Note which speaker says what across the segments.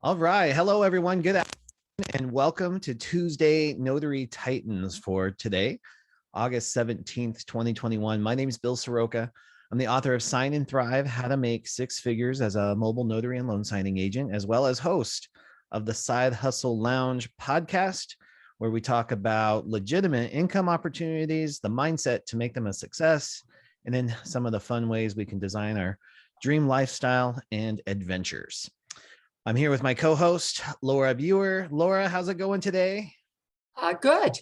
Speaker 1: All right. Hello, everyone. Good afternoon, and welcome to Tuesday Notary Titans for today, August 17th, 2021. My name is Bill Soroka. I'm the author of Sign and Thrive, How to Make Six Figures as a Mobile Notary and Loan Signing Agent, as well as host of the Side Hustle Lounge podcast, where we talk about legitimate income opportunities, the mindset to make them a success, and then some of the fun ways we can design our dream lifestyle and adventures. I'm here with my co-host, Laura Biewer. Laura, how's it going today?
Speaker 2: Good.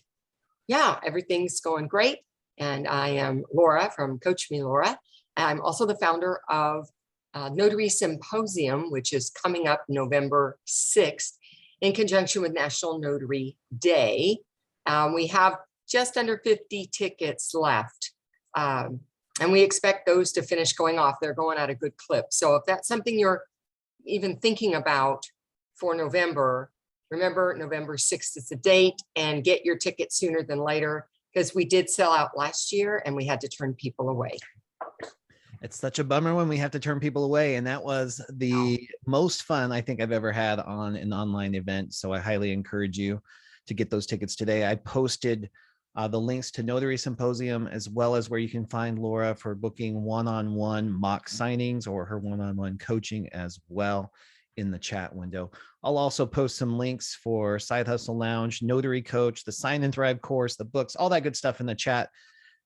Speaker 2: Yeah, everything's going great. And I am Laura from Coach Me Laura. I'm also the founder of Notary Symposium, which is coming up November 6th in conjunction with National Notary Day. We have just under 50 tickets left. And we expect those to finish going off. They're going at a good clip. So if that's something you're even thinking about for November, remember November 6th is the date, and get your ticket sooner than later, because we did sell out last year and we had to turn people away.
Speaker 1: It's such a bummer when we have to turn people away. And that was the most fun I think I've ever had on an online event. So I highly encourage you to get those tickets today. I posted the links to Notary Symposium, as well as where you can find Laura for booking one-on-one mock signings or her one-on-one coaching as well in the chat window. I'll also post some links for Side Hustle Lounge, Notary Coach, the Sign and Thrive course, the books, all that good stuff in the chat.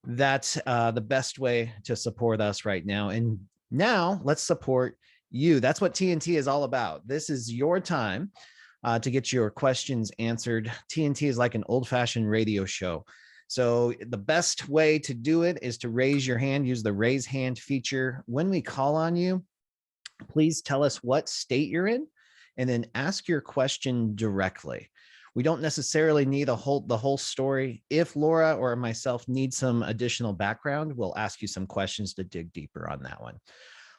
Speaker 1: That's the best way to support us right now. And now let's support you. That's what TNT is all about. This is your time to get your questions answered. TNT is like an old-fashioned radio show. So the best way to do it is to raise your hand, use the raise hand feature. When we call on you, please tell us what state you're in, and then ask your question directly. We don't necessarily need the whole story. If Laura or myself need some additional background, we'll ask you some questions to dig deeper on that one.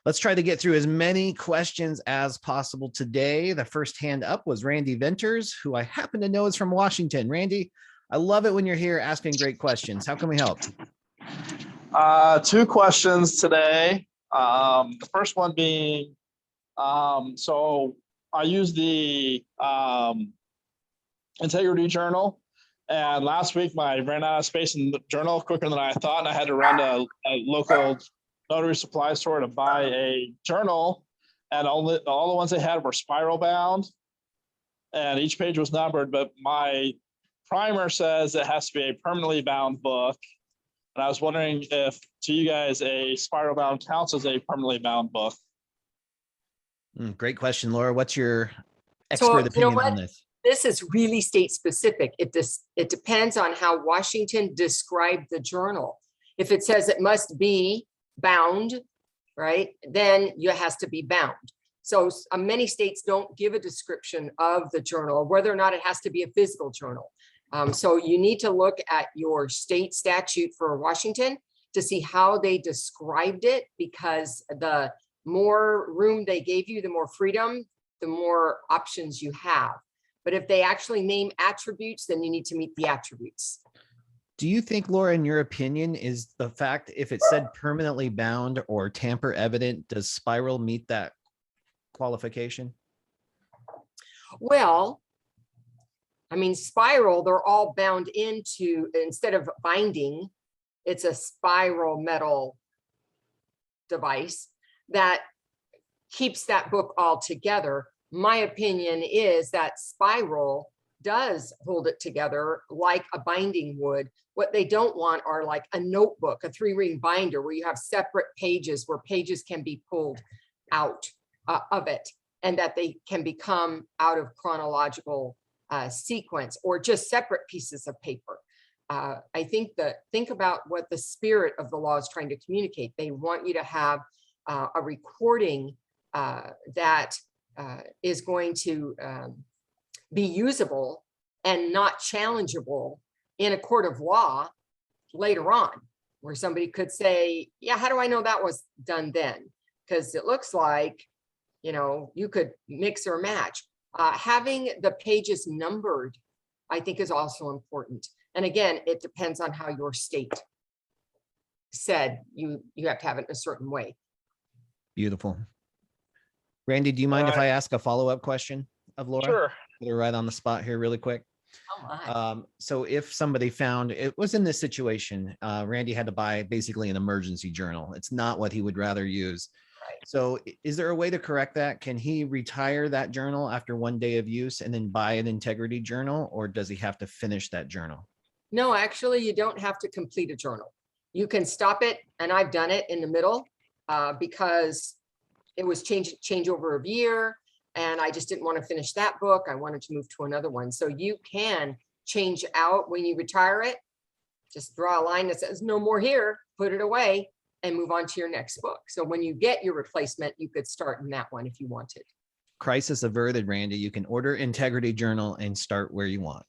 Speaker 1: Let's try to get through as many questions as possible today. The first hand up was Randy Venters, who I happen to know is from Washington. Randy, I love it when you're here asking great questions. How can we help?
Speaker 3: Two questions today. The first one being, so I use the Integrity Journal, and last week I ran out of space in the journal quicker than I thought, and I had to run to a local notary supply store to buy a journal, and all the ones they had were spiral bound, and each page was numbered, but my primer says it has to be a permanently bound book. And I was wondering if, to you guys, a spiral bound counts as a permanently bound book.
Speaker 1: Great question, Laura. What's your expert opinion on this?
Speaker 2: This is really state specific. It depends on how Washington described the journal. If it says it must be bound, right, then it has to be bound. So many states don't give a description of the journal, whether or not it has to be a physical journal. So you need to look at your state statute for Washington to see how they described it, because the more room they gave you, the more freedom, the more options you have. But if they actually name attributes, then you need to meet the attributes.
Speaker 1: Do you think, Laura, in your opinion, is the fact if it said permanently bound or tamper evident, does spiral meet that qualification?
Speaker 2: Well, I mean, spiral, they're all bound into, instead of binding, it's a spiral metal device that keeps that book all together. My opinion is that spiral does hold it together like a binding would. What they don't want are like a notebook, a 3-ring binder where you have separate pages where pages can be pulled out of it, and that they can become out of chronological sequence or just separate pieces of paper. I think think about what the spirit of the law is trying to communicate. They want you to have a recording that is going to be usable and not challengeable in a court of law later on, where somebody could say, yeah, how do I know that was done then? Because it looks like, you know, you could mix or match. Having the pages numbered, I think, is also important. And again, it depends on how your state said you have to have it in a certain way.
Speaker 1: Beautiful. Randy, do you mind if I ask a follow-up question? of Laura?
Speaker 3: Sure.
Speaker 1: Put her right on the spot here really quick.
Speaker 2: Oh my.
Speaker 1: So if somebody found it was in this situation, Randy had to buy basically an emergency journal. It's not what he would rather use.
Speaker 2: Right.
Speaker 1: So is there a way to correct that? Can he retire that journal after 1 day of use and then buy an integrity journal, or does he have to finish that journal?
Speaker 2: No, actually, you don't have to complete a journal. You can stop it, and I've done it in the middle because it was changeover of year, and I just didn't want to finish that book. I wanted to move to another one. So you can change out when you retire it. Just draw a line that says no more here, put it away, and move on to your next book. So when you get your replacement, you could start in that one if you wanted.
Speaker 1: Crisis averted, Randy. You can order integrity journal and start where you want.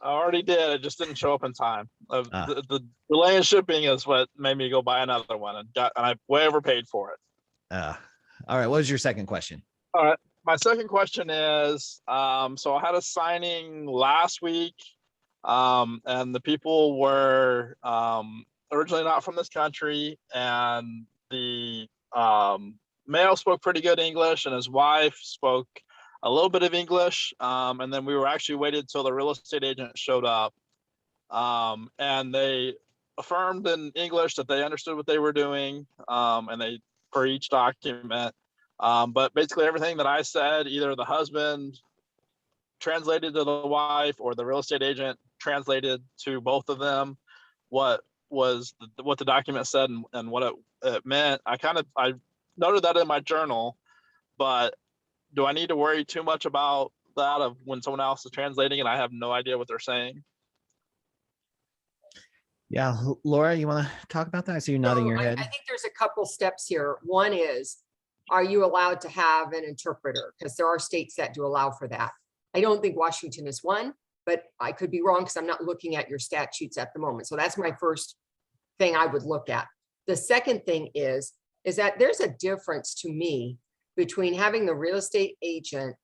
Speaker 3: I already did. It just didn't show up in time.
Speaker 1: Ah.
Speaker 3: The delay in shipping is what made me go buy another one, and I way overpaid for it.
Speaker 1: All right. What was your second question?
Speaker 3: All right. My second question is, so I had a signing last week, and the people were originally not from this country, and the male spoke pretty good English, and his wife spoke a little bit of English, and then we were actually waited till the real estate agent showed up, and they affirmed in English that they understood what they were doing, and they for each document. But basically everything that I said, either the husband translated to the wife or the real estate agent translated to both of them what the document said and what it meant. I noted that in my journal, but do I need to worry too much about that of when someone else is translating and I have no idea what they're saying?
Speaker 1: Yeah, Laura, you want to talk about that? I see you nodding your head.
Speaker 2: I think there's a couple steps here. One is, are you allowed to have an interpreter? Because there are states that do allow for that. I don't think Washington is one, but I could be wrong because I'm not looking at your statutes at the moment. So that's my first thing I would look at. The second thing is that there's a difference to me between having the real estate agent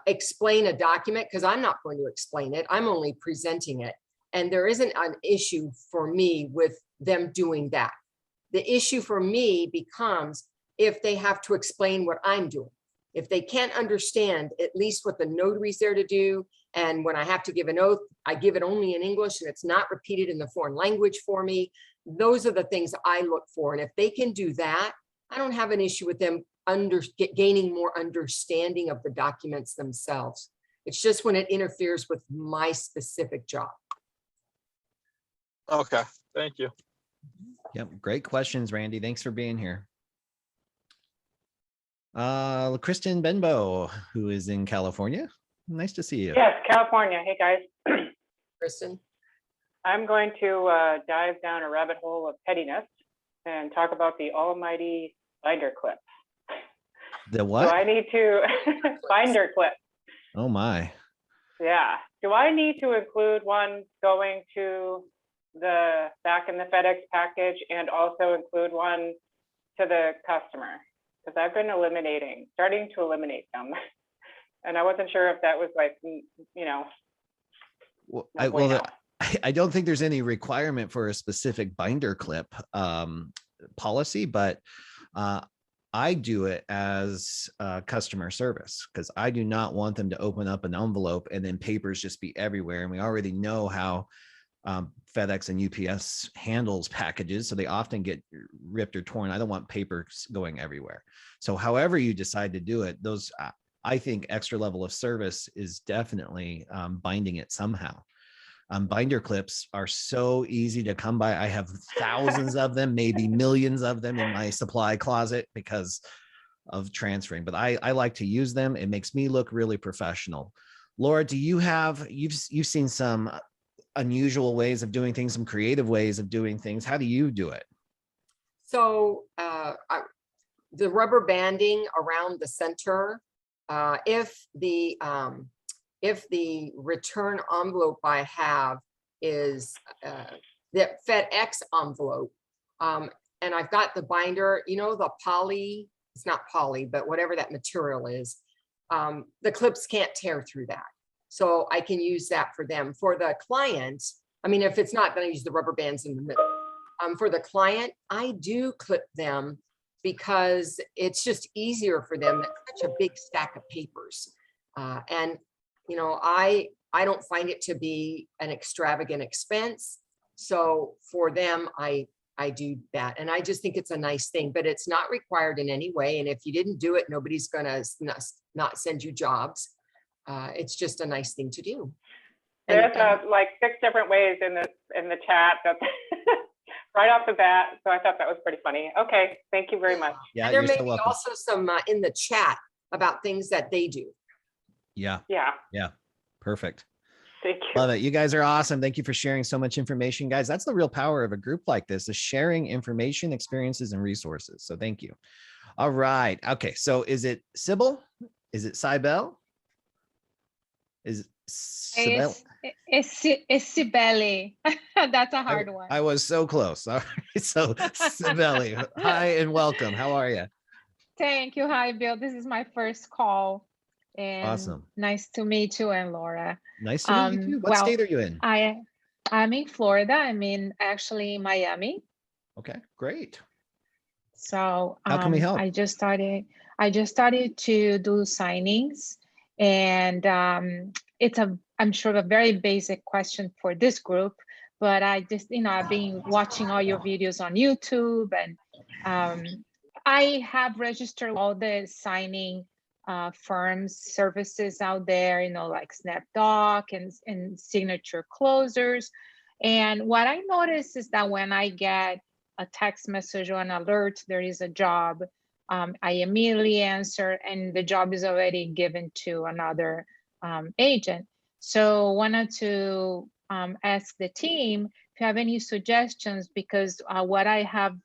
Speaker 2: explain a document, because I'm not going to explain it. I'm only presenting it. And there isn't an issue for me with them doing that. The issue for me becomes if they have to explain what I'm doing. If they can't understand at least what the notary's there to do, and when I have to give an oath, I give it only in English and it's not repeated in the foreign language for me. Those are the things I look for. And if they can do that, I don't have an issue with them gaining more understanding of the documents themselves. It's just when it interferes with my specific job.
Speaker 3: Okay, thank you.
Speaker 1: Yep, great questions, Randy. Thanks for being here. Kristen Benbow, who is in California. Nice to see you.
Speaker 4: Yes, California. Hey, guys.
Speaker 2: Kristen?
Speaker 4: I'm going to dive down a rabbit hole of pettiness and talk about the almighty binder clip.
Speaker 1: The what?
Speaker 4: Do I need to binder clip?
Speaker 1: Oh my.
Speaker 4: Yeah. Do I need to include one going to the back in the FedEx package and also include one to the customer? Because I've been starting to eliminate them. And I wasn't sure if that was like, you know.
Speaker 1: Well, I don't think there's any requirement for a specific binder clip policy, but I do it as customer service because I do not want them to open up an envelope and then papers just be everywhere. And we already know how FedEx and UPS handles packages, so they often get ripped or torn. I don't want papers going everywhere. So however you decide to do it, those I think extra level of service is definitely binding it somehow. Binder clips are so easy to come by. I have thousands of them, maybe millions of them in my supply closet because of transferring, but I like to use them. It makes me look really professional. Laura, do you have, you've seen some unusual ways of doing things, some creative ways of doing things. How do you do it?
Speaker 2: So the rubber banding around the center, if the return envelope I have is the FedEx envelope, and I've got the binder, you know, the poly, it's not poly, but whatever that material is, the clips can't tear through that. So I can use that for them. For the client, I mean, if it's not, then I use the rubber bands in the middle. For the client, I do clip them because it's just easier for them. That's such a big stack of papers. And, you know, I don't find it to be an extravagant expense. So for them, I do that. And I just think it's a nice thing, but it's not required in any way. And if you didn't do it, nobody's gonna not send you jobs. It's just a nice thing to do.
Speaker 4: There's like 6 different ways in the chat that right off the bat. So I thought that was pretty funny. Okay, thank you very much.
Speaker 1: Yeah,
Speaker 2: and there
Speaker 1: you're
Speaker 2: may
Speaker 1: so
Speaker 2: be
Speaker 1: welcome.
Speaker 2: also some in the chat about things that they do.
Speaker 1: Yeah.
Speaker 4: Yeah.
Speaker 1: Yeah. Perfect.
Speaker 4: Thank you.
Speaker 1: Love it. You guys are awesome. Thank you for sharing so much information, guys. That's the real power of a group like this, is sharing information, experiences, and resources. So thank you. All right. Okay. So is it Sybil? Is it Cybele? Is Sybil?
Speaker 5: It's Sibeli. That's a hard one.
Speaker 1: I was so close. All right. So Sibeli, hi and welcome. How are you?
Speaker 5: Thank you. Hi, Bill. This is my first call. And
Speaker 1: Awesome.
Speaker 5: Nice to meet you and Laura.
Speaker 1: Nice to meet you too. What state are you in?
Speaker 5: I'm in Florida. I'm actually Miami.
Speaker 1: Okay, great.
Speaker 5: So
Speaker 1: how can we help?
Speaker 5: I just started to do signings, and I'm sure a very basic question for this group, but I just, I've been watching all your videos on YouTube, and I have registered all the signing firms services out there, like SnapDoc and Signature Closers. And what I noticed is that when I get a text message or an alert, there is a job, I immediately answer, and the job is already given to another agent. So wanted to ask the team if you have any suggestions, because what I have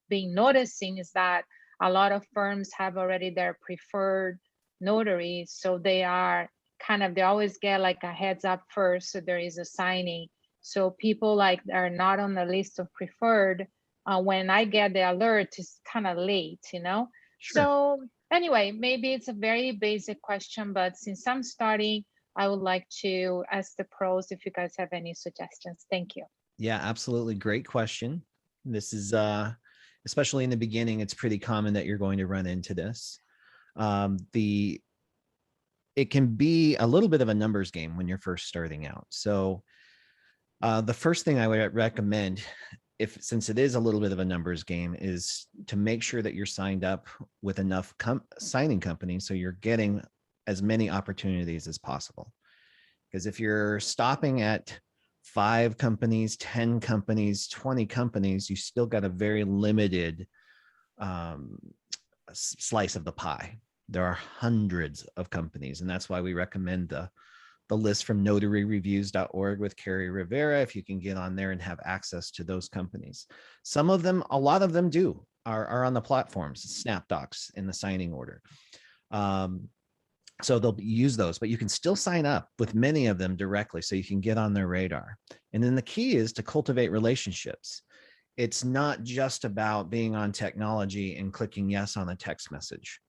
Speaker 5: been noticing is that a lot of firms have already their preferred notary, so they always get like a heads up first, so there is a signing. So people are not on the list of preferred. When I get the alert, it's kind of late,
Speaker 1: Sure.
Speaker 5: So anyway, maybe it's a very basic question, but since I'm starting, I would like to ask the pros if you guys have any suggestions. Thank you.
Speaker 1: Yeah, absolutely. Great question. This is especially in the beginning, it's pretty common that you're going to run into this. It can be a little bit of a numbers game when you're first starting out. So the first thing I would recommend, since it is a little bit of a numbers game, is to make sure that you're signed up with enough signing companies so you're getting as many opportunities as possible. Because if you're stopping at 5 companies, 10 companies, 20 companies, you still got a very limited slice of the pie. There are hundreds of companies, and that's why we recommend the list from notaryreviews.org with Carrie Rivera, if you can get on there and have access to those companies. Some of them, a lot of them are on the platforms, SnapDocs in the signing order. So they'll use those, but you can still sign up with many of them directly so you can get on their radar. And then the key is to cultivate relationships. It's not just about being on technology and clicking yes on a text message.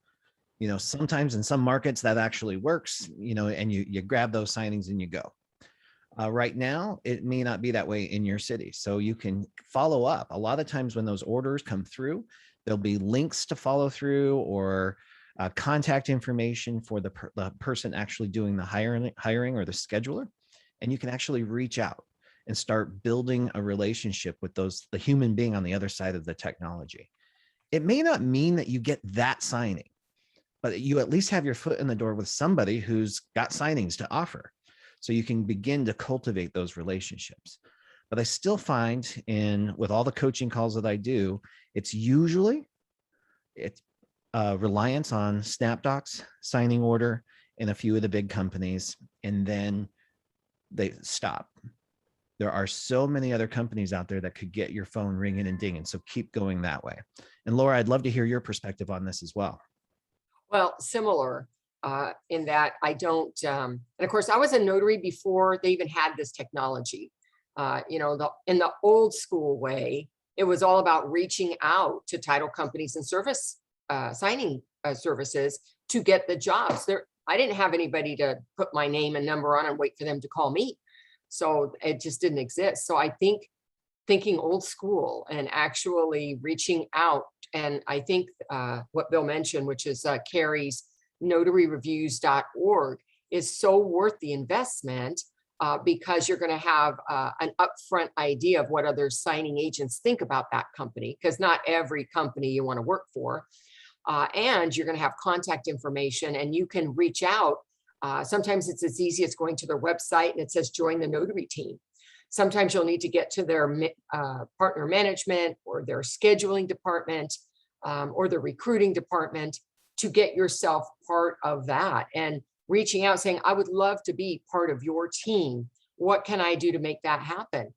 Speaker 1: Sometimes in some markets that actually works, and you grab those signings and you go. Right now, it may not be that way in your city. So you can follow up. A lot of times when those orders come through, there'll be links to follow through, or contact information for the person actually doing the hiring or the scheduler. And you can actually reach out and start building a relationship with the human being on the other side of the technology. It may not mean that you get that signing, but you at least have your foot in the door with somebody who's got signings to offer. So you can begin to cultivate those relationships. But I still find with all the coaching calls that I do, it's reliance on SnapDocs, signing order, and a few of the big companies, and then they stop. There are so many other companies out there that could get your phone ringing and dinging. So keep going that way. And Laura, I'd love to hear your perspective on this as well.
Speaker 2: Well, similar in that I don't, and of course I was a notary before they even had this technology. In the old school way, it was all about reaching out to title companies and signing services to get the jobs. I didn't have anybody to put my name and number on and wait for them to call me. So it just didn't exist. So I think thinking old school and actually reaching out, and I think what Bill mentioned, which is Carrie's notaryreviews.org is so worth the investment because you're going to have an upfront idea of what other signing agents think about that company, because not every company you want to work for. And you're going to have contact information, and you can reach out. Sometimes it's as easy as going to their website and it says join the notary team. Sometimes you'll need to get to their partner management or their scheduling department or the recruiting department to get yourself part of that, and reaching out saying, I would love to be part of your team. What can I do to make that happen?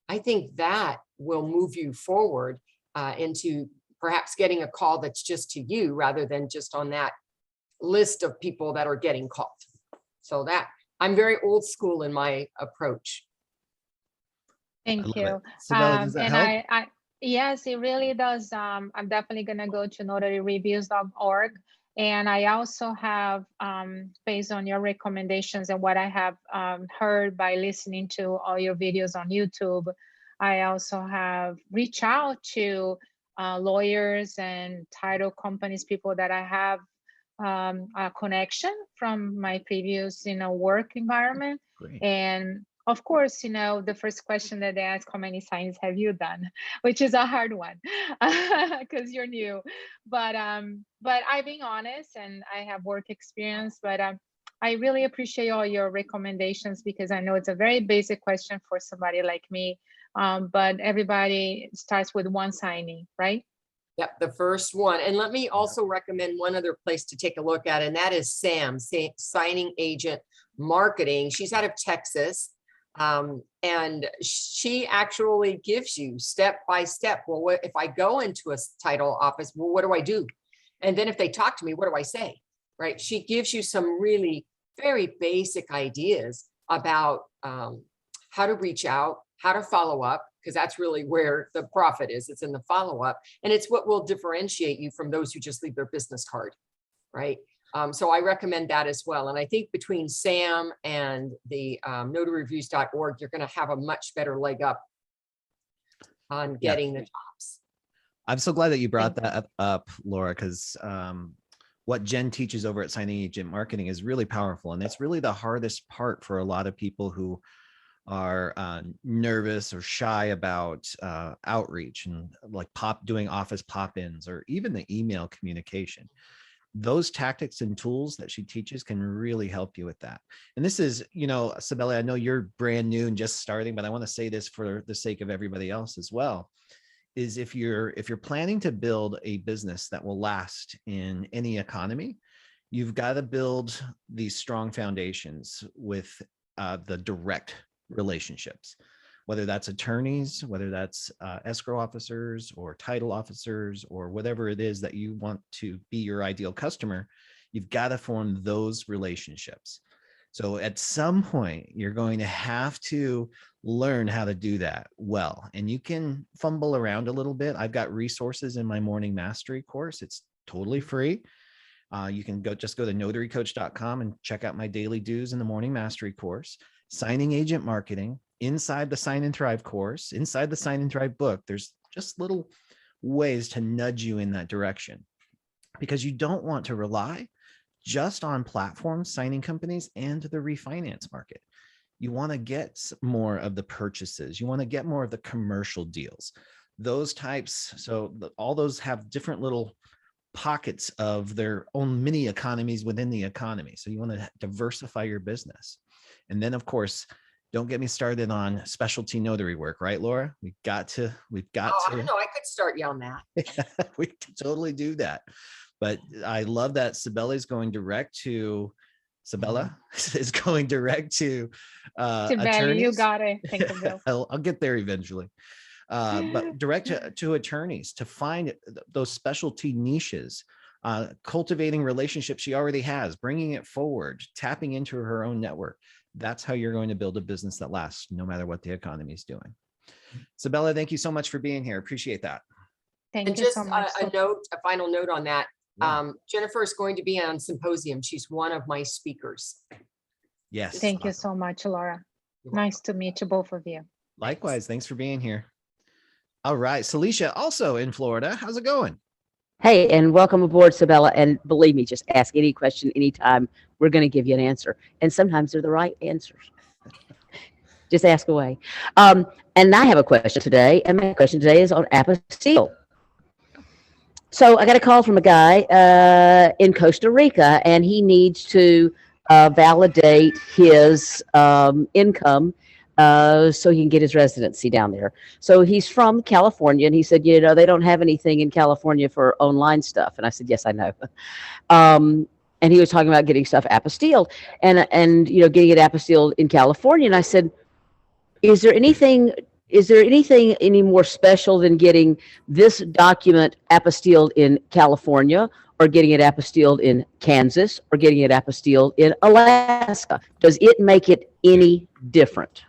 Speaker 2: I think that will move you forward into perhaps getting a call that's just to you rather than just on that list of people that are getting called. So that I'm very old school in my approach.
Speaker 5: Thank you.
Speaker 1: Sabella, does that help?
Speaker 5: I yes, it really does. I'm definitely gonna go to notaryreviews.org. And I also have, based on your recommendations and what I have heard by listening to all your videos on YouTube, I also have reached out to lawyers and title companies, people that I have a connection from my previous, work environment.
Speaker 1: Great.
Speaker 5: And of course, the first question that they ask, how many signings have you done? Which is a hard one because you're new. But I'm being honest, and I have work experience, but I really appreciate all your recommendations, because I know it's a very basic question for somebody like me. But everybody starts with one signing, right?
Speaker 2: Yep, the first one. And let me also recommend one other place to take a look at, and that is Sam, Signing Agent Marketing. She's out of Texas. And she actually gives you step by step. Well, what if I go into a title office? Well, what do I do? And then if they talk to me, what do I say? Right? She gives you some really very basic ideas about how to reach out, how to follow up, because that's really where the profit is. It's in the follow up, and it's what will differentiate you from those who just leave their business card, right? So I recommend that as well. And I think between Sam and the notaryreviews.org, you're going to have a much better leg up on getting the jobs.
Speaker 1: I'm so glad that you brought that up, Laura, because what Jen teaches over at Signing Agent Marketing is really powerful. And it's really the hardest part for a lot of people who are nervous or shy about outreach and like doing office pop-ins or even the email communication. Those tactics and tools that she teaches can really help you with that. And this is, Sabella, I know you're brand new and just starting, but I want to say this for the sake of everybody else as well, is if you're planning to build a business that will last in any economy, you've got to build these strong foundations with the direct relationships, whether that's attorneys, whether that's escrow officers or title officers or whatever it is that you want to be your ideal customer. You've got to form those relationships. So at some point, you're going to have to learn how to do that well. And you can fumble around a little bit. I've got resources in my Morning Mastery course. It's totally free. You can just go to notarycoach.com and check out my daily do's in the Morning Mastery course. Signing Agent Marketing, inside the Sign and Thrive course, inside the Sign and Thrive book, there's just little ways to nudge you in that direction, because you don't want to rely just on platforms, signing companies, and the refinance market. You want to get more of the purchases. You want to get more of the commercial deals, those types. So all those have different little pockets of their own mini economies within the economy. So you want to diversify your business. And then, of course, don't get me started on specialty notary work, right, Laura? We've got to.
Speaker 2: I don't know. I could start you on that.
Speaker 1: We can totally do that. But I love that Sabella is going direct to attorneys.
Speaker 5: You got it. Thank you, Bill.
Speaker 1: I'll get there eventually. But direct to attorneys to find those specialty niches, cultivating relationships she already has, bringing it forward, tapping into her own network. That's how you're going to build a business that lasts no matter what the economy is doing. Sabella, thank you so much for being here. Appreciate that.
Speaker 5: Thank
Speaker 2: And
Speaker 5: you
Speaker 2: just
Speaker 5: so much.
Speaker 2: a final note on that.
Speaker 1: Yeah.
Speaker 2: Jennifer is going to be on Symposium. She's one of my speakers.
Speaker 1: Yes.
Speaker 5: Thank you
Speaker 1: Awesome.
Speaker 5: so much, Laura.
Speaker 2: You're welcome.
Speaker 5: Nice to meet you, both of you.
Speaker 1: Likewise. Thanks for being here. All right. Celicia, also in Florida. How's it going?
Speaker 6: Hey, and welcome aboard, Sabella. And believe me, just ask any question anytime. We're going to give you an answer. And sometimes they're the right answers. Just ask away. And I have a question today. And my question today is on apostille. So I got a call from a guy in Costa Rica, and he needs to validate his income so he can get his residency down there. So he's from California, and he said, they don't have anything in California for online stuff. And I said, yes, I know. And he was talking about getting stuff apostilled and getting it apostilled in California. And I said, is there anything any more special than getting this document apostilled in California, or getting it apostilled in Kansas, or getting it apostilled in Alaska? Does it make it any different?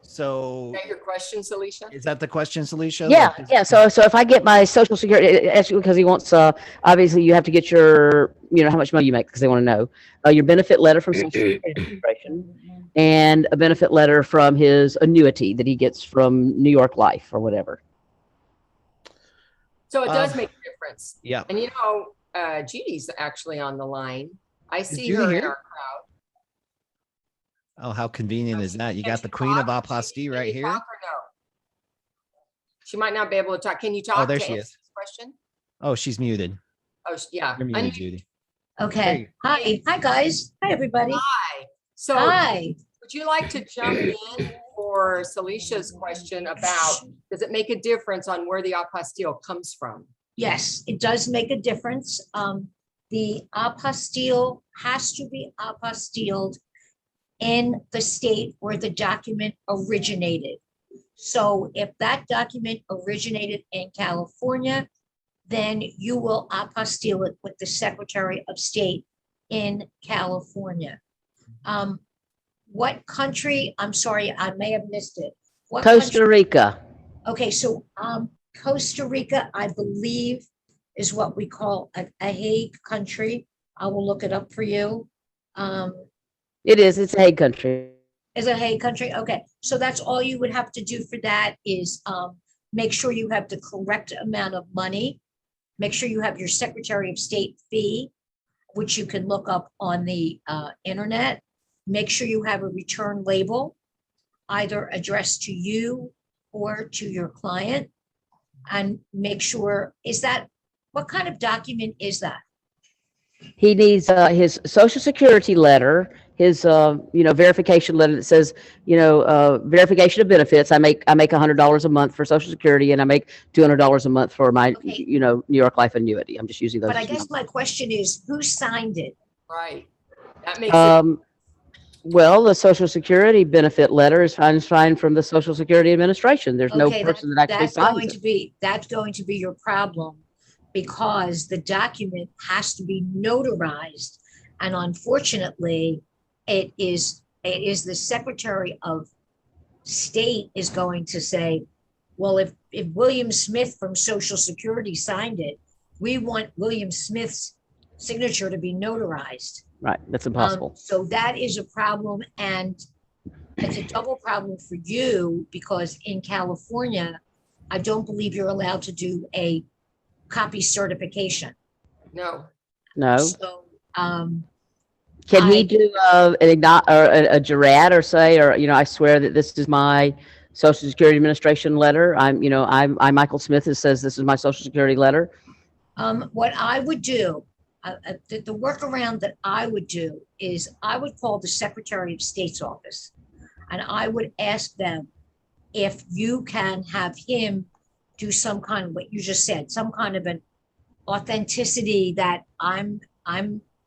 Speaker 1: So
Speaker 2: Is that your question, Celicia?
Speaker 1: is that the question, Celicia?
Speaker 6: Yeah,
Speaker 1: Like,
Speaker 6: yeah. So if I get my Social Security, actually, because he wants, obviously you have to get your, how much money you make, because they want to know your benefit letter from Social Security Administration, and a benefit letter from his annuity that he gets from New York Life or whatever.
Speaker 2: So it does make a difference.
Speaker 1: Yeah.
Speaker 2: And Judy's actually on the line. I see
Speaker 1: Judy
Speaker 2: her in
Speaker 1: here?
Speaker 2: our crowd.
Speaker 1: Oh, how convenient is that? You
Speaker 2: Can
Speaker 1: got
Speaker 2: she
Speaker 1: the queen of
Speaker 2: talk?
Speaker 1: apostille
Speaker 2: Can
Speaker 1: right
Speaker 2: you
Speaker 1: here.
Speaker 2: talk or no? She might not be able to talk. Can you talk?
Speaker 1: Oh, there
Speaker 2: to
Speaker 1: she
Speaker 2: answer
Speaker 1: is.
Speaker 2: this question?
Speaker 1: Oh, she's muted.
Speaker 2: Oh, yeah.
Speaker 1: You're muted,
Speaker 2: Unmute.
Speaker 1: Judy.
Speaker 7: Okay. Hi. Hi, guys. Hi, everybody.
Speaker 2: Hi. So
Speaker 7: Hi.
Speaker 2: would you like to jump in for Celicia's question about, does it make a difference on where the apostille comes from?
Speaker 7: Yes, it does make a difference. The apostille has to be apostilled in the state where the document originated. So if that document originated in California, then you will apostille it with the Secretary of State in California. What country? I'm sorry, I may have missed it. What
Speaker 6: Costa
Speaker 7: country?
Speaker 6: Rica.
Speaker 7: Okay, so Costa Rica, I believe, is what we call a Hague country. I will look it up for you.
Speaker 6: It is. It's a Hague country.
Speaker 7: Is a Hague country? Okay, so that's all you would have to do for that is make sure you have the correct amount of money. Make sure you have your Secretary of State fee, which you can look up on the internet. Make sure you have a return label, either addressed to you or to your client. And make sure, what kind of document is that?
Speaker 6: He needs his Social Security letter, his verification letter that says verification of benefits. I make $100 a month for Social Security, and I make $200 a month for my
Speaker 7: Okay.
Speaker 6: New York Life annuity. I'm just using those.
Speaker 7: But I guess my question is, who signed it?
Speaker 2: Right. That makes it.
Speaker 6: Well, the Social Security benefit letter is signed from the Social Security Administration. There's no
Speaker 7: Okay,
Speaker 6: person that actually signs it.
Speaker 7: That's going to be your problem, because the document has to be notarized. And unfortunately, it is the Secretary of State is going to say, well, if William Smith from Social Security signed it, we want William Smith's signature to be notarized.
Speaker 6: Right, that's impossible.
Speaker 7: So that is a problem, and it's a double problem for you, because in California, I don't believe you're allowed to do a copy certification.
Speaker 2: No.
Speaker 6: No.
Speaker 7: So,
Speaker 6: Can he do a jurat, or say, I swear that this is my Social Security Administration letter. I'm Michael Smith, that says this is my Social Security letter.
Speaker 7: what I would do, the workaround that I would do is I would call the Secretary of State's office, and I would ask them if you can have him do some kind of what you just said, some kind of an authenticity that I'm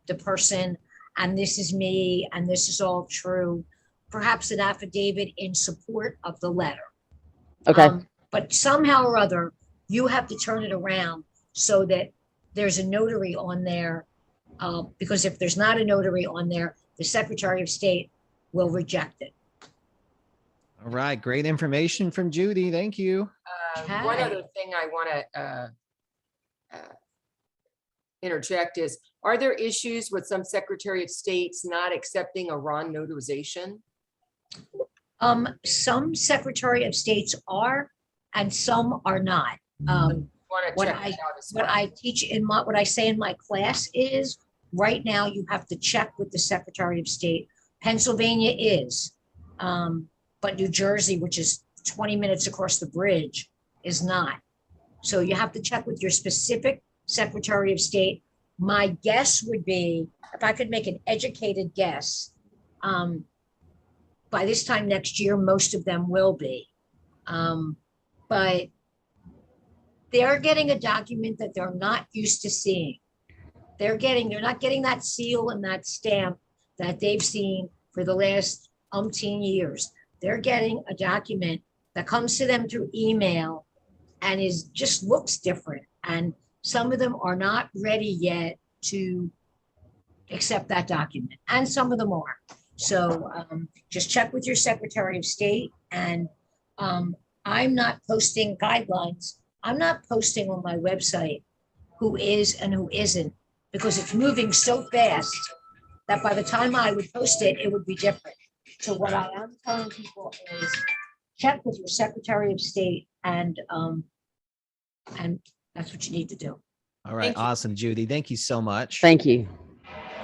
Speaker 7: the person, and this is me, and this is all true. Perhaps an affidavit in support of the letter.
Speaker 6: Okay.
Speaker 7: But somehow or other, you have to turn it around so that there's a notary on there. Because if there's not a notary on there, the Secretary of State will reject it.
Speaker 1: All right. Great information from Judy. Thank you.
Speaker 2: One
Speaker 7: Okay.
Speaker 2: other thing I want to interject is, are there issues with some Secretary of States not accepting a RON notarization?
Speaker 7: Some Secretary of States are, and some are not.
Speaker 2: Want to
Speaker 7: What
Speaker 2: check
Speaker 7: I-
Speaker 2: that out as
Speaker 7: What
Speaker 2: well.
Speaker 7: I teach in my, what I say in my class is, right now, you have to check with the Secretary of State. Pennsylvania is, but New Jersey, which is 20 minutes across the bridge, is not. So you have to check with your specific Secretary of State. My guess would be, if I could make an educated guess, by this time next year, most of them will be. But they're getting a document that they're not used to seeing. They're not getting that seal and that stamp that they've seen for the last umpteen years. They're getting a document that comes to them through email and just looks different. And some of them are not ready yet to accept that document, and some of them are. So just check with your Secretary of State. And I'm not posting guidelines. I'm not posting on my website who is and who isn't, because it's moving so fast that by the time I would post it, it would be different. So what I am telling people is check with your Secretary of State, and that's what you need to do.
Speaker 1: All right.
Speaker 2: Thank you.
Speaker 1: Awesome, Judy. Thank you so much.
Speaker 6: Thank you.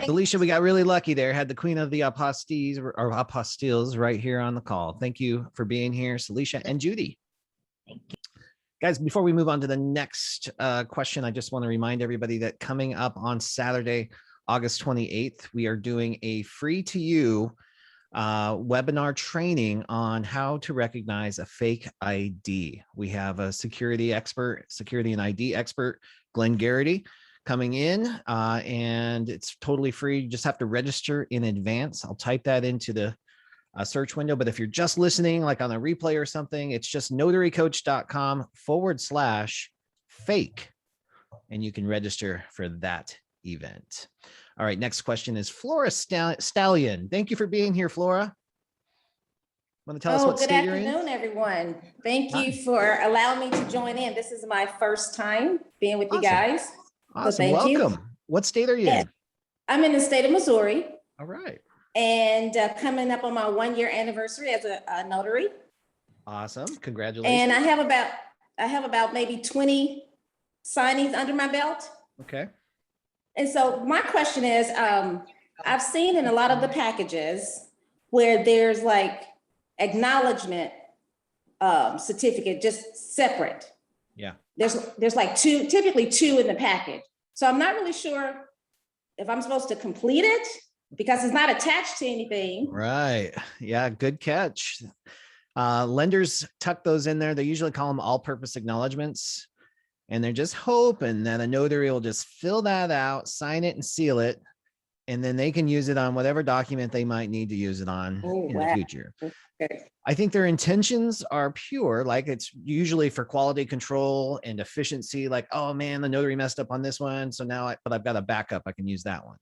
Speaker 1: Alicia, we got really lucky there. Had the queen of the apostilles or apostilles right here on the call. Thank you for being here, Celicia and Judy.
Speaker 7: Thank you.
Speaker 1: Guys, before we move on to the next question, I just want to remind everybody that coming up on Saturday, August 28th, we are doing a free to you webinar training on how to recognize a fake ID. We have a security and ID expert, Glenn Garrity, coming in, and it's totally free. You just have to register in advance. I'll type that into the search window, but if you're just listening, like on a replay or something, it's just notarycoach.com/fake, and you can register for that event. All right, next question is Flora Stallion. Thank you for being here, Flora. Want to tell us what
Speaker 8: good
Speaker 1: state you're in?
Speaker 8: afternoon, everyone. Thank
Speaker 1: Hi.
Speaker 8: you for allowing me to join in. This is my first time being with you
Speaker 1: Awesome.
Speaker 8: guys.
Speaker 1: Awesome.
Speaker 8: thank you.
Speaker 1: Welcome. What state are you
Speaker 8: Yeah.
Speaker 1: in?
Speaker 8: I'm in the state of Missouri
Speaker 1: All right.
Speaker 8: and coming up on my 1-year anniversary as a notary.
Speaker 1: Awesome. Congratulations.
Speaker 8: And I have about maybe 20 signings under my belt.
Speaker 1: Okay.
Speaker 8: And so my question is, I've seen in a lot of the packages where there's like acknowledgement certificate, just separate.
Speaker 1: Yeah.
Speaker 8: There's like typically two in the package. So I'm not really sure if I'm supposed to complete it because it's not attached to anything.
Speaker 1: Right. Yeah. Good catch. Lenders tuck those in there. They usually call them all-purpose acknowledgements, and they're just hoping that a notary will just fill that out, sign it, and seal it, and then they can use it on whatever document they might need to use it on
Speaker 8: Oh,
Speaker 1: in the
Speaker 8: wow.
Speaker 1: future.
Speaker 8: Okay.
Speaker 1: I think their intentions are pure, like it's usually for quality control and efficiency, like, oh man, the notary messed up on this one, so now but I've got a backup, I can use that one.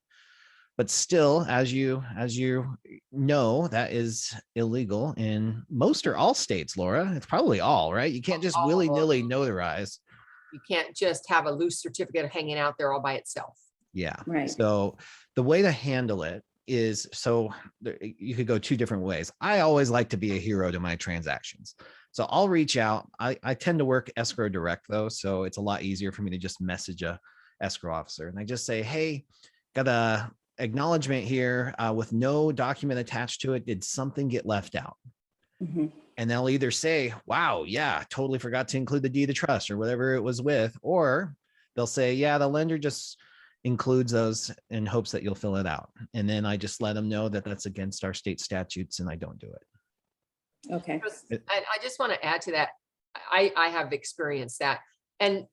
Speaker 1: But still, as you know, that is illegal in most or all states, Laura. It's probably all, right? You can't just
Speaker 2: All of them.
Speaker 1: willy-nilly notarize.
Speaker 2: You can't just have a loose certificate hanging out there all by itself.
Speaker 1: Yeah.
Speaker 8: Right.
Speaker 1: So the way to handle it is, you could go two different ways. I always like to be a hero to my transactions. So I'll reach out. I tend to work escrow direct though. So it's a lot easier for me to just message a escrow officer. And I just say, hey, got a acknowledgement here with no document attached to it. Did something get left out?
Speaker 8: Mhm.
Speaker 1: And they'll either say, wow, yeah, totally forgot to include the deed of trust or whatever it was with, or they'll say, yeah, the lender just includes those in hopes that you'll fill it out. And then I just let them know that that's against our state statutes and I don't do it.
Speaker 8: Okay.
Speaker 2: And I just want to add to that. I have experienced that. And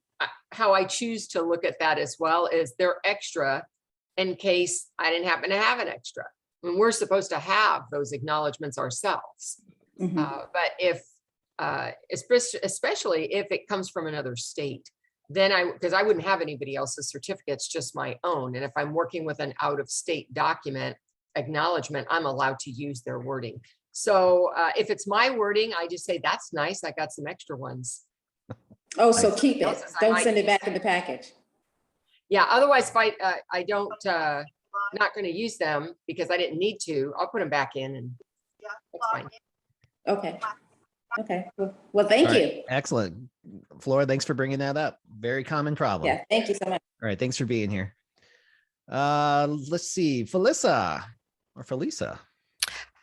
Speaker 2: how I choose to look at that as well is they're extra in case I didn't happen to have an extra. I mean, we're supposed to have those acknowledgements ourselves.
Speaker 8: Mhm.
Speaker 2: But if, especially if it comes from another state, then because I wouldn't have anybody else's certificates, just my own. And if I'm working with an out-of-state document acknowledgement, I'm allowed to use their wording. So if it's my wording, I just say, that's nice. I got some extra ones.
Speaker 8: Oh, so keep it.
Speaker 2: Else's, I
Speaker 8: Don't
Speaker 2: might
Speaker 8: send it
Speaker 2: use
Speaker 8: back in the package.
Speaker 2: Yeah, otherwise, if I don't, not going to use them because I didn't need to, I'll put them back in and that's fine.
Speaker 8: Okay. Okay, well, thank
Speaker 1: All right,
Speaker 8: you.
Speaker 1: excellent. Flora, thanks for bringing that up. Very common problem.
Speaker 8: Yeah, thank you so much.
Speaker 1: All right, thanks for being here. Let's see, Felissa or Felisa.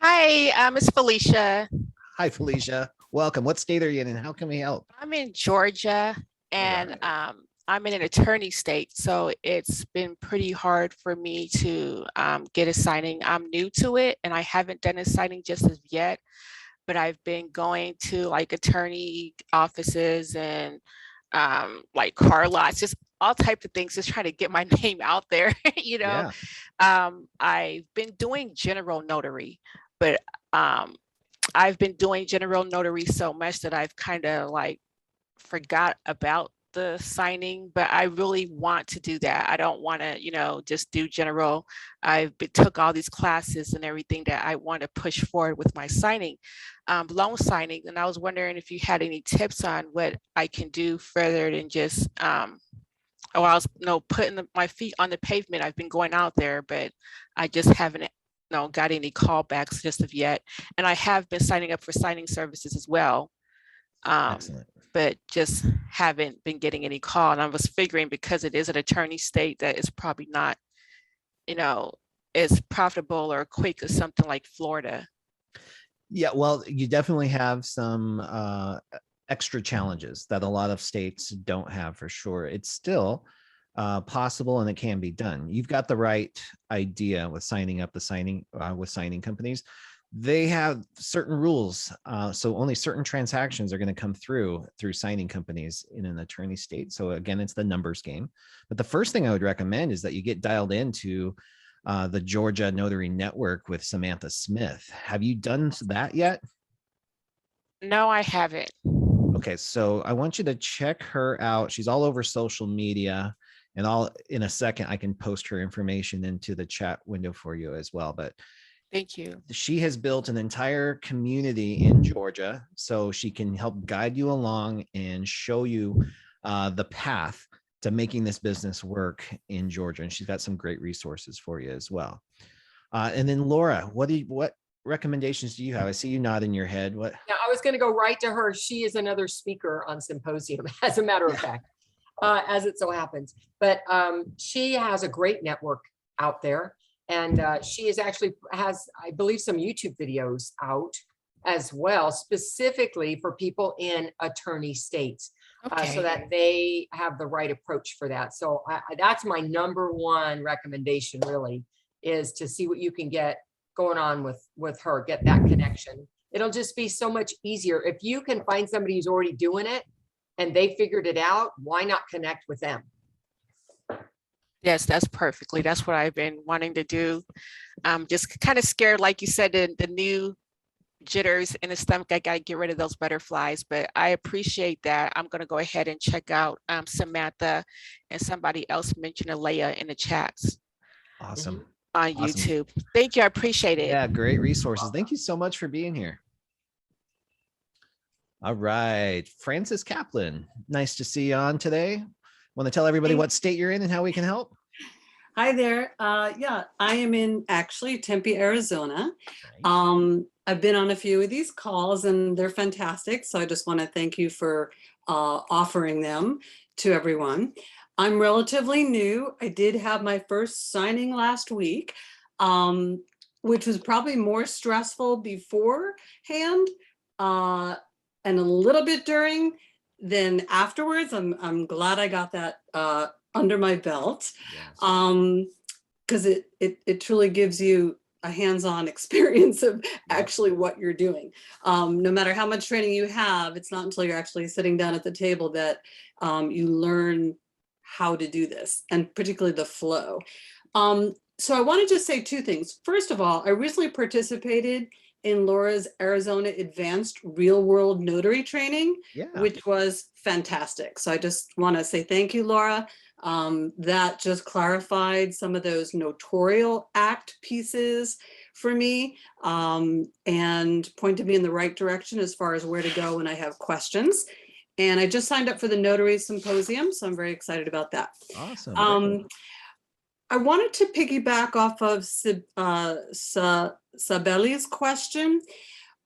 Speaker 9: Hi, it's Felicia.
Speaker 1: Hi, Felicia. Welcome. What state are you in and how can we help?
Speaker 9: I'm in Georgia and I'm in an attorney state, so it's been pretty hard for me to get a signing. I'm new to it and I haven't done a signing just as yet, but I've been going to like attorney offices and like car lots, just all types of things, just trying to get my name out there, you know.
Speaker 1: Yeah.
Speaker 9: I've been doing general notary, but I've been doing general notary so much that I've kind of like forgot about the signing, but I really want to do that. I don't want to, you know, just do general. Took all these classes and everything that I want to push forward with my signing, loan signing. And I was wondering if you had any tips on what I can do further than just, I was putting my feet on the pavement. I've been going out there, but I just haven't got any callbacks just of yet. And I have been signing up for signing services as well.
Speaker 1: Excellent.
Speaker 9: But just haven't been getting any call. And I was figuring because it is an attorney state that it's probably not, you know, as profitable or quick as something like Florida.
Speaker 1: Yeah, well, you definitely have some extra challenges that a lot of states don't have for sure. It's still possible and it can be done. You've got the right idea with signing up with signing companies. They have certain rules. So only certain transactions are going to come through signing companies in an attorney state. So again, it's the numbers game. But the first thing I would recommend is that you get dialed into the Georgia Notary Network with Samantha Smith. Have you done that yet?
Speaker 9: No, I haven't.
Speaker 1: Okay, so I want you to check her out. She's all over social media, and in a second I can post her information into the chat window for you as well. But
Speaker 9: thank you.
Speaker 1: She has built an entire community in Georgia, so she can help guide you along and show you the path to making this business work in Georgia. And she's got some great resources for you as well. And then Laura, what recommendations do you have? I see you nodding your head. What?
Speaker 2: Yeah, I was going to go right to her. She is another speaker on Symposium, as a matter of fact, as it so happens. But she has a great network out there. And she has, I believe, some YouTube videos out as well, specifically for people in attorney states, so that they have the right approach for that. So that's my number one recommendation, really, is to see what you can get going on with her, get that connection. It'll just be so much easier. If you can find somebody who's already doing it and they figured it out, why not connect with them?
Speaker 9: Yes, that's what I've been wanting to do. Just kind of scared, like you said, the new jitters in the stomach. I got to get rid of those butterflies, but I appreciate that. I'm going to go ahead and check out Samantha, and somebody else mentioned Alea in the chats.
Speaker 1: Awesome.
Speaker 9: On YouTube. Thank you. I appreciate it.
Speaker 1: Yeah, great resources. Thank you so much for being here. All right, Francis Kaplan, nice to see you on today. Want to tell everybody what state you're in and how we can help?
Speaker 10: Hi there. Yeah, I am in actually Tempe, Arizona. I've been on a few of these calls and they're fantastic. So I just want to thank you for offering them to everyone. I'm relatively new. I did have my first signing last week, which was probably more stressful beforehand and a little bit during than afterwards. I'm glad I got that under my belt, because it truly gives you a hands-on experience of actually what you're doing. No matter how much training you have, it's not until you're actually sitting down at the table that you learn how to do this, and particularly the flow. So I want to just say two things. First of all, I recently participated in Laura's Arizona Advanced Real World Notary Training, which was fantastic. So I just want to say thank you, Laura. That just clarified some of those notarial act pieces for me, and pointed me in the right direction as far as where to go when I have questions. And I just signed up for the Notary Symposium, so I'm very excited about that.
Speaker 1: Awesome.
Speaker 10: I wanted to piggyback off of Sabeli's question.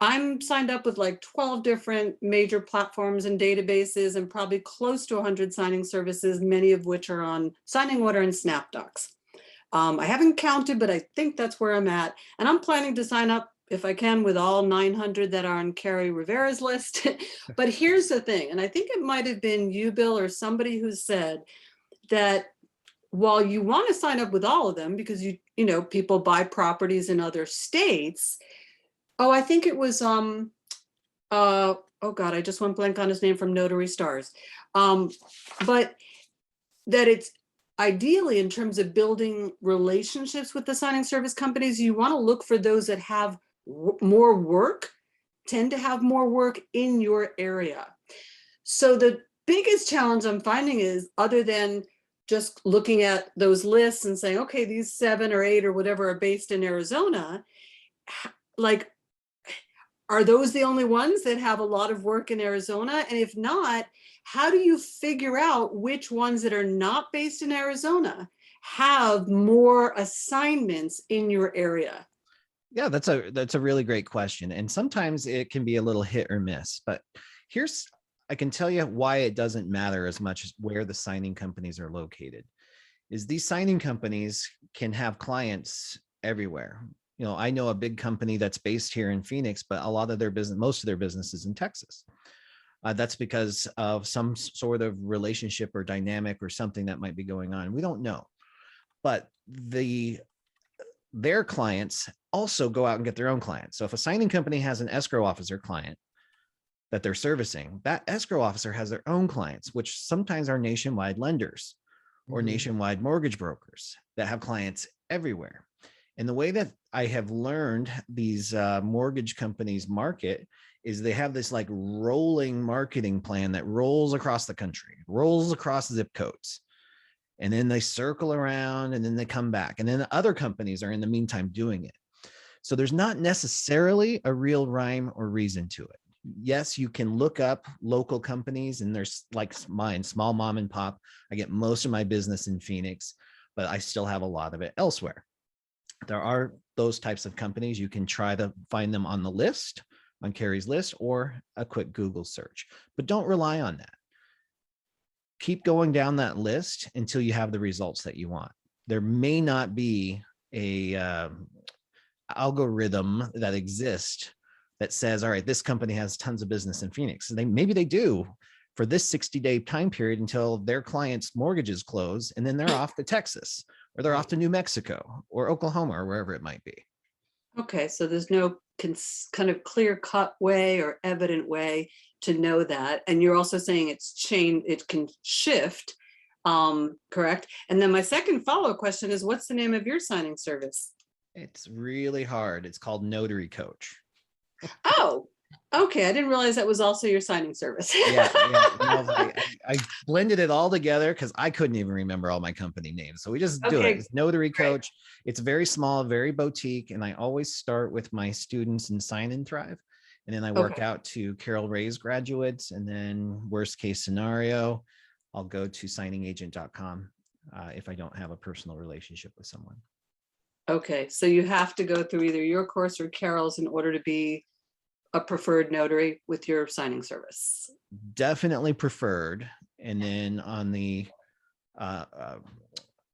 Speaker 10: I'm signed up with like 12 different major platforms and databases and probably close to 100 signing services, many of which are on Signing Order and SnapDocs. I haven't counted, but I think that's where I'm at. And I'm planning to sign up, if I can, with all 900 that are on Carrie Rivera's list. But here's the thing, and I think it might have been you, Bill, or somebody who said that while you want to sign up with all of them because you know, people buy properties in other states. Oh, I think it was oh God, I just went blank on his name from Notary Stars. But that it's ideally in terms of building relationships with the signing service companies, you want to look for those that have more work, tend to have more work in your area. So the biggest challenge I'm finding is, other than just looking at those lists and saying, okay, these 7 or 8 or whatever are based in Arizona, like, are those the only ones that have a lot of work in Arizona? And if not, how do you figure out which ones that are not based in Arizona have more assignments in your area?
Speaker 1: Yeah, that's a really great question. And sometimes it can be a little hit or miss, but I can tell you why it doesn't matter as much as where the signing companies are located. Is these signing companies can have clients everywhere. You know, I know a big company that's based here in Phoenix, but a lot of their business, most of their business is in Texas. That's because of some sort of relationship or dynamic or something that might be going on. We don't know, but their clients also go out and get their own clients. So if a signing company has an escrow officer client that they're servicing, that escrow officer has their own clients, which sometimes are nationwide lenders or nationwide mortgage brokers that have clients everywhere. And the way that I have learned these mortgage companies market is they have this like rolling marketing plan that rolls across the country, rolls across zip codes. And then they circle around and then they come back. And then other companies are in the meantime doing it. So there's not necessarily a real rhyme or reason to it. Yes, you can look up local companies, and there's like mine, small mom and pop. I get most of my business in Phoenix, but I still have a lot of it elsewhere. There are those types of companies. You can try to find them on the list, on Carrie's list, or a quick Google search, but don't rely on that. Keep going down that list until you have the results that you want. There may not be a algorithm that exists that says, all right, this company has tons of business in Phoenix. And maybe they do for this 60-day time period until their clients' mortgages close, and then they're off to Texas, or they're off to New Mexico or Oklahoma or wherever it might be.
Speaker 10: Okay, so there's no kind of clear-cut way or evident way to know that. And you're also saying it can shift, correct? And then my second follow-up question is, what's the name of your signing service?
Speaker 1: It's really hard. It's called Notary Coach.
Speaker 10: Oh, okay. I didn't realize that was also your signing service.
Speaker 1: Yeah. I blended it all together because I couldn't even remember all my company names. So we just do it. It's Notary Coach. It's very small, very boutique. And I always start with my students in Sign and Thrive. And then I work out to Carol Ray's graduates. And then worst case scenario, I'll go to signingagent.com if I don't have a personal relationship with someone.
Speaker 10: Okay. So you have to go through either your course or Carol's in order to be a preferred notary with your signing service.
Speaker 1: Definitely preferred. And then on the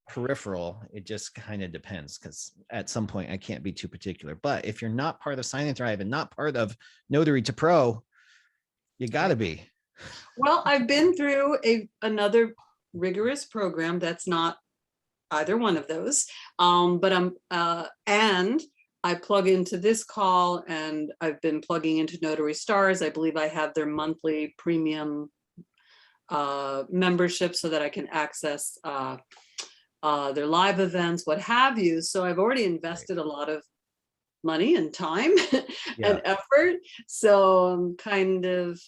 Speaker 1: peripheral, it just kind of depends, because at some point I can't be too particular. But if you're not part of Sign and Thrive and not part of Notary to Pro, you got to be.
Speaker 10: Well, I've been through another rigorous program that's not either one of those, but and I plug into this call, and I've been plugging into Notary Stars. I believe I have their monthly premium membership so that I can access their live events, what have you. So I've already invested a lot of money and time and effort. So I'm kind of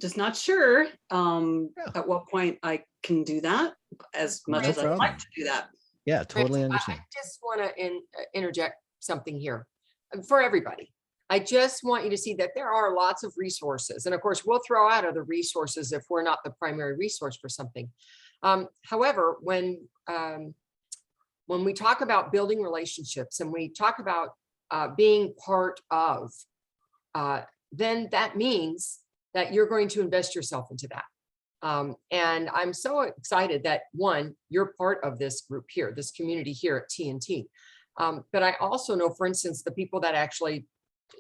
Speaker 10: just not sure at what point I can do that as much as I'd like to do that.
Speaker 1: Yeah, totally understand.
Speaker 2: I just want to interject something here for everybody. I just want you to see that there are lots of resources. And of course, we'll throw out other resources if we're not the primary resource for something. However, when we talk about building relationships and we talk about being part of then that means that you're going to invest yourself into that. And I'm so excited that one, you're part of this group here, this community here at TNT. But I also know, for instance, the people that actually,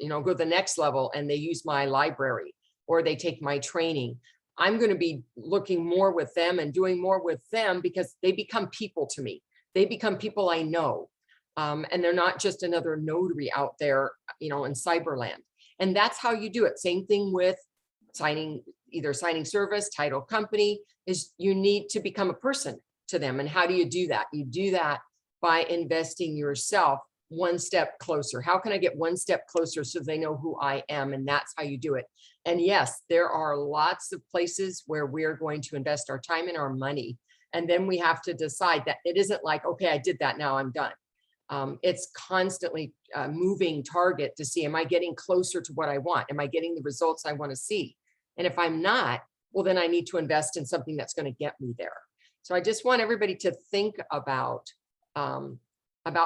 Speaker 2: go to the next level and they use my library or they take my training. I'm going to be looking more with them and doing more with them because they become people to me. They become people I know. And they're not just another notary out there, in cyberland. And that's how you do it. Same thing with either signing service, title company, is you need to become a person to them. And how do you do that? You do that by investing yourself one step closer. How can I get one step closer so they know who I am? And that's how you do it. And yes, there are lots of places where we're going to invest our time and our money. And then we have to decide that it isn't like, okay, I did that, now I'm done. It's constantly a moving target to see, am I getting closer to what I want? Am I getting the results I want to see? And if I'm not, well, then I need to invest in something that's going to get me there. So I just want everybody to think about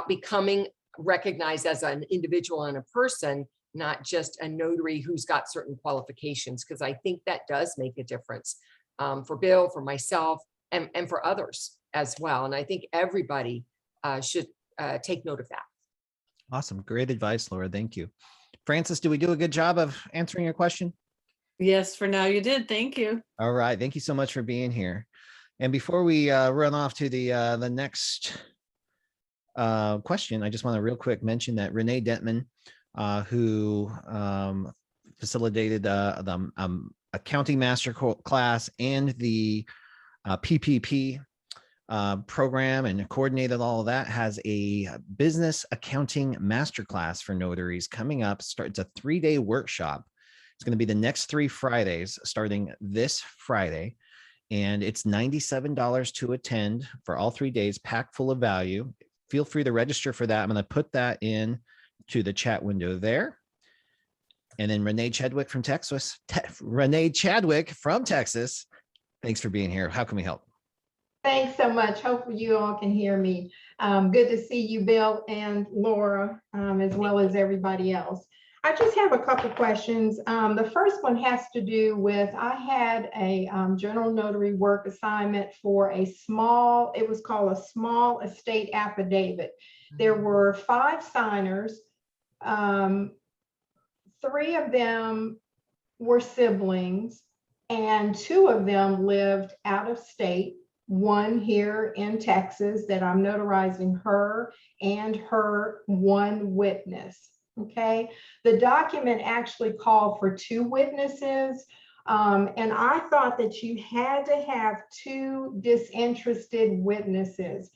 Speaker 2: becoming recognized as an individual and a person, not just a notary who's got certain qualifications, because I think that does make a difference for Bill, for myself, and for others as well. And I think everybody should take note of that.
Speaker 1: Awesome. Great advice, Laura. Thank you. Francis, do we do a good job of answering your question?
Speaker 10: Yes, for now you did. Thank you.
Speaker 1: All right. Thank you so much for being here. And before we run off to the next question, I just want to real quick mention that Renee Dentman, who facilitated the accounting master class and the PPP program and coordinated all of that, has a business accounting masterclass for notaries coming up. It's a 3-day workshop. It's going to be the next 3 Fridays, starting this Friday. And it's $97 to attend for all 3 days, packed full of value. Feel free to register for that. I'm going to put that in to the chat window there. And then Renee Chadwick from Texas. Thanks for being here. How can we help?
Speaker 11: Thanks so much. Hopefully you all can hear me. Good to see you, Bill and Laura, as well as everybody else. I just have a couple questions. The first one has to do with, I had a general notary work assignment for it was called a small estate affidavit. There were 5 signers. 3 of them were siblings and 2 of them lived out of state. One here in Texas that I'm notarizing her and her one witness. Okay, the document actually called for 2 witnesses, and I thought that you had to have 2 disinterested witnesses.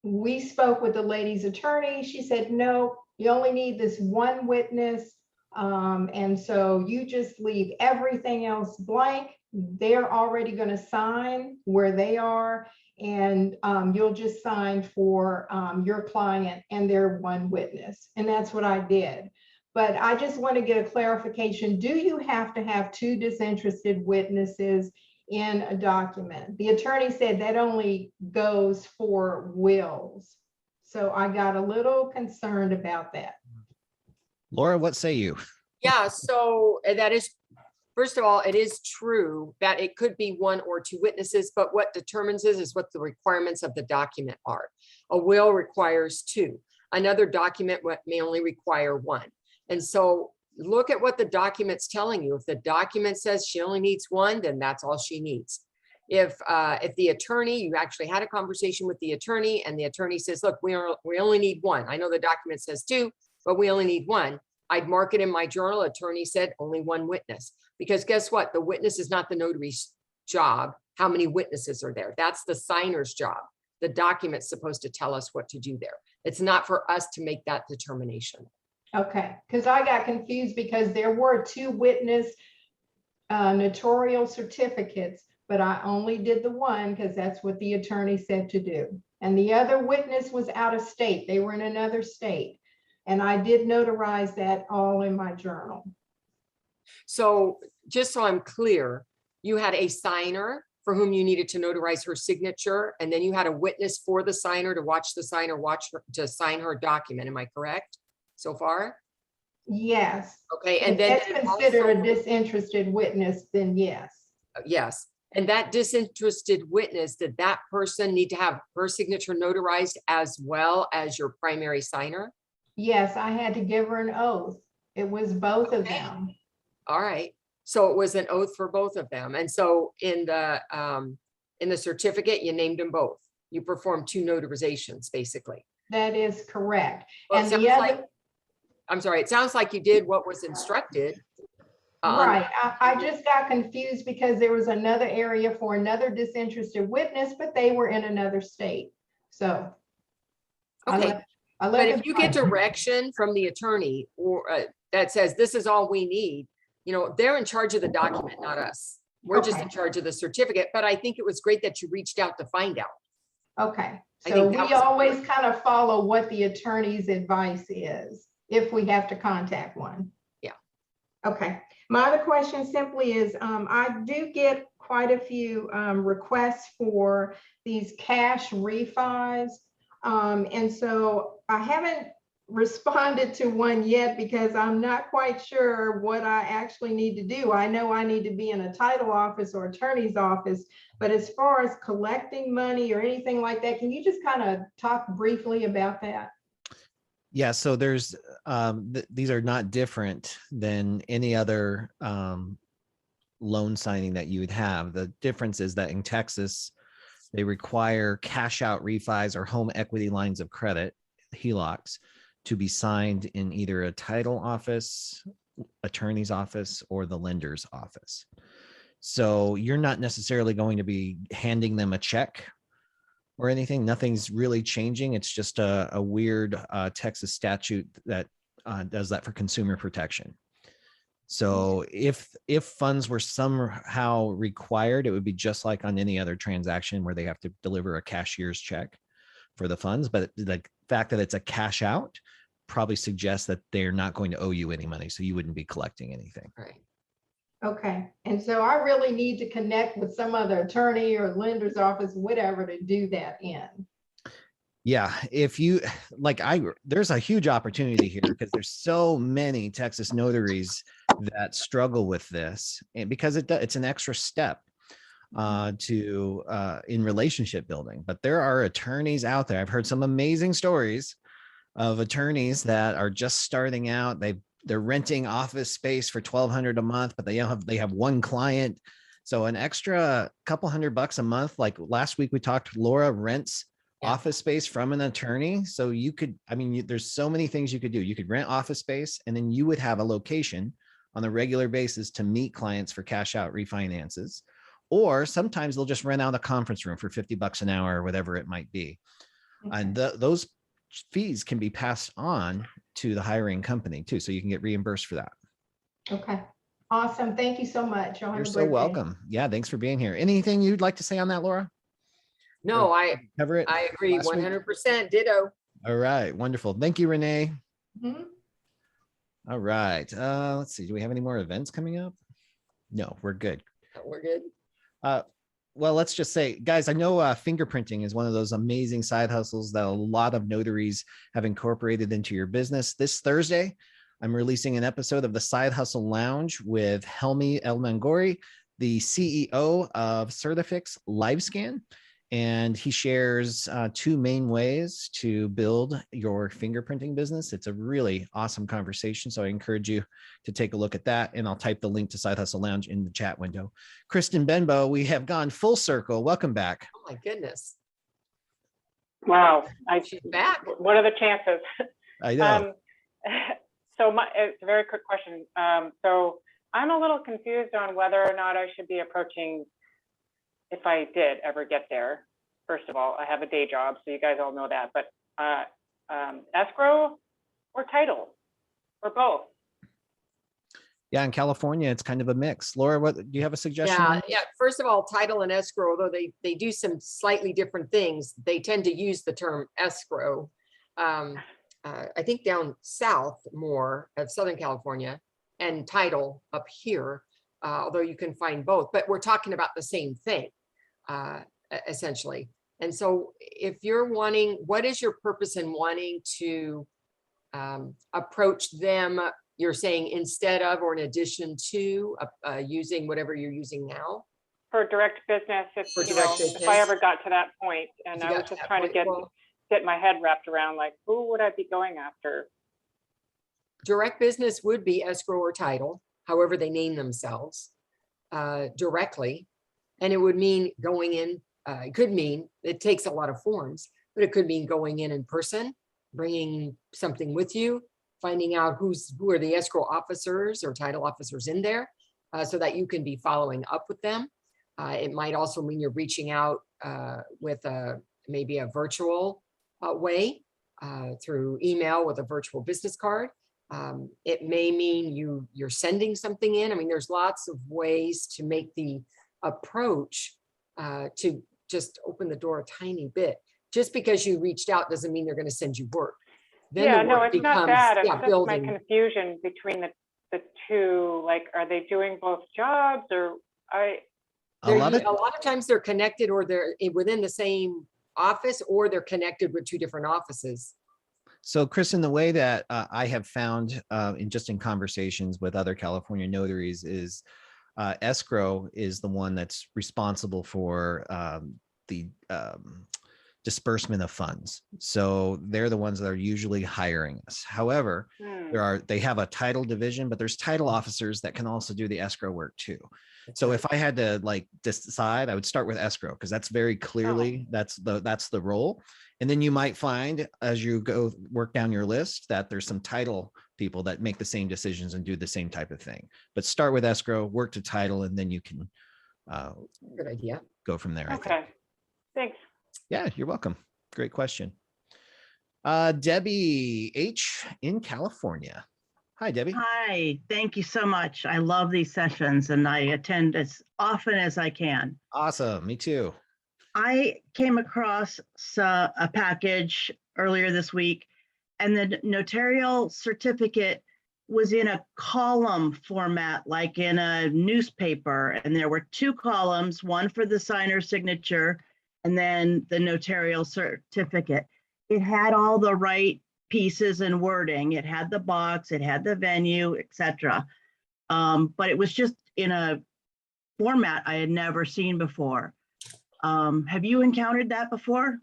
Speaker 11: We spoke with the lady's attorney. She said, no, you only need this one witness, and so you just leave everything else blank. They're already going to sign where they are, and you'll just sign for your client and their one witness. And that's what I did. But I just want to get a clarification. Do you have to have 2 disinterested witnesses in a document? The attorney said that only goes for wills. So I got a little concerned about that.
Speaker 1: Laura, what say you?
Speaker 2: Yeah, so that is, first of all, it is true that it could be 1 or 2 witnesses, but what determines is what the requirements of the document are. A will requires 2. Another document may only require 1. And so look at what the document's telling you. If the document says she only needs 1, then that's all she needs. If the attorney, you actually had a conversation with the attorney and the attorney says, look, we only need 1. I know the document says 2, but we only need 1. I'd mark it in my journal. Attorney said only 1 witness. Because guess what? The witness is not the notary's job. How many witnesses are there? That's the signer's job. The document's supposed to tell us what to do there. It's not for us to make that determination.
Speaker 11: Okay, because I got confused because there were 2 witness notarial certificates, but I only did the 1 because that's what the attorney said to do. And the other witness was out of state. They were in another state. And I did notarize that all in my journal.
Speaker 2: So just so I'm clear, you had a signer for whom you needed to notarize her signature, and then you had a witness for the signer to watch the signer to sign her document. Am I correct so far?
Speaker 11: Yes.
Speaker 2: Okay, and
Speaker 11: If
Speaker 2: then
Speaker 11: that's
Speaker 2: it
Speaker 11: considered a
Speaker 2: also-
Speaker 11: disinterested witness, then yes.
Speaker 2: Yes, and that disinterested witness, did that person need to have her signature notarized as well as your primary signer?
Speaker 11: Yes, I had to give her an oath. It was both of
Speaker 2: Okay.
Speaker 11: them.
Speaker 2: All right, so it was an oath for both of them. And so in the certificate, you named them both. You performed 2 notarizations, basically.
Speaker 11: That is correct.
Speaker 2: Well, it
Speaker 11: And
Speaker 2: sounds
Speaker 11: the
Speaker 2: like-
Speaker 11: other,
Speaker 2: I'm sorry, it sounds like you did what was instructed.
Speaker 11: right, I just got confused because there was another area for another disinterested witness, but they were in another state. So. I
Speaker 2: Okay,
Speaker 11: let- I let
Speaker 2: but
Speaker 11: them
Speaker 2: if you get
Speaker 11: fight.
Speaker 2: direction from the attorney or that says this is all we need, you know, they're in charge of the document, not us. We're just
Speaker 11: Okay.
Speaker 2: in charge of the certificate, but I think it was great that you reached out to find out.
Speaker 11: Okay,
Speaker 2: I
Speaker 11: so
Speaker 2: think that
Speaker 11: we
Speaker 2: was
Speaker 11: always
Speaker 2: important.
Speaker 11: kind of follow what the attorney's advice is, if we have to contact one.
Speaker 2: Yeah.
Speaker 11: Okay, my other question simply is, I do get quite a few requests for these cash refis. And so I haven't responded to one yet because I'm not quite sure what I actually need to do. I know I need to be in a title office or attorney's office, but as far as collecting money or anything like that, can you just kind of talk briefly about that?
Speaker 1: Yeah, so there's these are not different than any other loan signing that you would have. The difference is that in Texas, they require cash out refis or home equity lines of credit, HELOCs, to be signed in either a title office, attorney's office, or the lender's office. So you're not necessarily going to be handing them a check or anything. Nothing's really changing. It's just a weird Texas statute that does that for consumer protection. So if funds were somehow required, it would be just like on any other transaction where they have to deliver a cashier's check for the funds. But the fact that it's a cash out probably suggests that they're not going to owe you any money. So you wouldn't be collecting anything.
Speaker 2: Right.
Speaker 11: Okay, and so I really need to connect with some other attorney or lender's office, whatever, to do that in.
Speaker 1: Yeah, if you there's a huge opportunity here because there's so many Texas notaries that struggle with this, and because it's an extra step in relationship building. But there are attorneys out there. I've heard some amazing stories of attorneys that are just starting out. They're renting office space for $1,200 a month, but they have one client, so an extra couple $100 a month. Like last week we talked, Laura rents office space from an attorney. So you could, there's so many things you could do. You could rent office space, and then you would have a location on a regular basis to meet clients for cash out refinances. Or sometimes they'll just rent out a conference room for $50 an hour or whatever it might be.
Speaker 11: Okay.
Speaker 1: And those fees can be passed on to the hiring company too. So you can get reimbursed for that.
Speaker 11: Okay, awesome. Thank you so much. Y'all have
Speaker 1: You're
Speaker 11: a
Speaker 1: so
Speaker 11: great day.
Speaker 1: welcome. Yeah, thanks for being here. Anything you'd like to say on that, Laura?
Speaker 2: No, I
Speaker 1: Cover it.
Speaker 2: agree,
Speaker 1: last week?
Speaker 2: 100% ditto.
Speaker 1: All right, wonderful. Thank you, Renee.
Speaker 11: Mhm.
Speaker 1: All right. Let's see. Do we have any more events coming up? No, we're good.
Speaker 2: We're good.
Speaker 1: Well, let's just say, guys, I know fingerprinting is one of those amazing side hustles that a lot of notaries have incorporated into your business. This Thursday, I'm releasing an episode of the Side Hustle Lounge with Helmi Elmangori, the CEO of Certifix LiveScan. And he shares 2 main ways to build your fingerprinting business. It's a really awesome conversation. So I encourage you to take a look at that. And I'll type the link to Side Hustle Lounge in the chat window. Kristen Benbow, we have gone full circle. Welcome back.
Speaker 2: Oh my goodness.
Speaker 4: Wow.
Speaker 2: She's back.
Speaker 4: What are the chances?
Speaker 1: I know.
Speaker 4: So it's a very quick question. So I'm a little confused on whether or not I should be approaching, if I did ever get there. First of all, I have a day job, so you guys all know that, but escrow or title or both?
Speaker 1: Yeah, in California, it's kind of a mix. Laura, what do you have a suggestion?
Speaker 2: Yeah. First of all, title and escrow, although they do some slightly different things, they tend to use the term escrow. I think down south more of Southern California, and title up here, although you can find both, but we're talking about the same thing, essentially. And so if you're wanting, what is your purpose in wanting to approach them, You're saying instead of or in addition to using whatever you're using now?
Speaker 4: For direct business, if,
Speaker 2: For
Speaker 4: you
Speaker 2: direct
Speaker 4: know, if
Speaker 2: business.
Speaker 4: I ever got to that point,
Speaker 2: If
Speaker 4: and
Speaker 2: you
Speaker 4: I
Speaker 2: got
Speaker 4: was
Speaker 2: to
Speaker 4: just
Speaker 2: that
Speaker 4: trying to
Speaker 2: point, well,
Speaker 4: get my head wrapped around, like, who would I be going after?
Speaker 2: direct business would be escrow or title, however they name themselves, directly. And it would mean going in, it could mean, it takes a lot of forms, but it could mean going in person, bringing something with you, finding out who are the escrow officers or title officers in there, so that you can be following up with them. It might also mean you're reaching out with maybe a virtual way, through email with a virtual business card. It may mean you're sending something in. I mean, there's lots of ways to make the approach to just open the door a tiny bit. Just because you reached out doesn't mean they're going to send you work. Then
Speaker 4: Yeah,
Speaker 2: the
Speaker 4: no,
Speaker 2: work
Speaker 4: it's not
Speaker 2: becomes,
Speaker 4: that. It's
Speaker 2: yeah,
Speaker 4: just my
Speaker 2: building.
Speaker 4: confusion between the two. Like, are they doing both jobs, or
Speaker 1: A lot
Speaker 2: of times they're connected, or they're within the same office, or they're connected with two different offices.
Speaker 1: So, Kristen, the way that I have found in conversations with other California notaries is escrow is the one that's responsible for the disbursement of funds. So they're the ones that are usually hiring us. However, they have a title division, but there's title officers that can also do the escrow work too. So if I had to like decide, I would start with escrow because that's very clearly that's the role. And then you might find as you go work down your list that there's some title people that make the same decisions and do the same type of thing. But start with escrow, work to title, and then you can
Speaker 2: good idea.
Speaker 1: Go from there.
Speaker 4: Okay, thanks.
Speaker 1: Yeah, you're welcome. Great question. Debbie H in California. Hi, Debbie.
Speaker 12: Hi, thank you so much. I love these sessions and I attend as often as I can.
Speaker 1: Awesome, me too.
Speaker 12: I came across a package earlier this week and the notarial certificate was in a column format, like in a newspaper. And there were two columns, one for the signer's signature and then the notarial certificate. It had all the right pieces and wording. It had the box, it had the venue, etc. But it was just in a format I had never seen before. Have you encountered that before?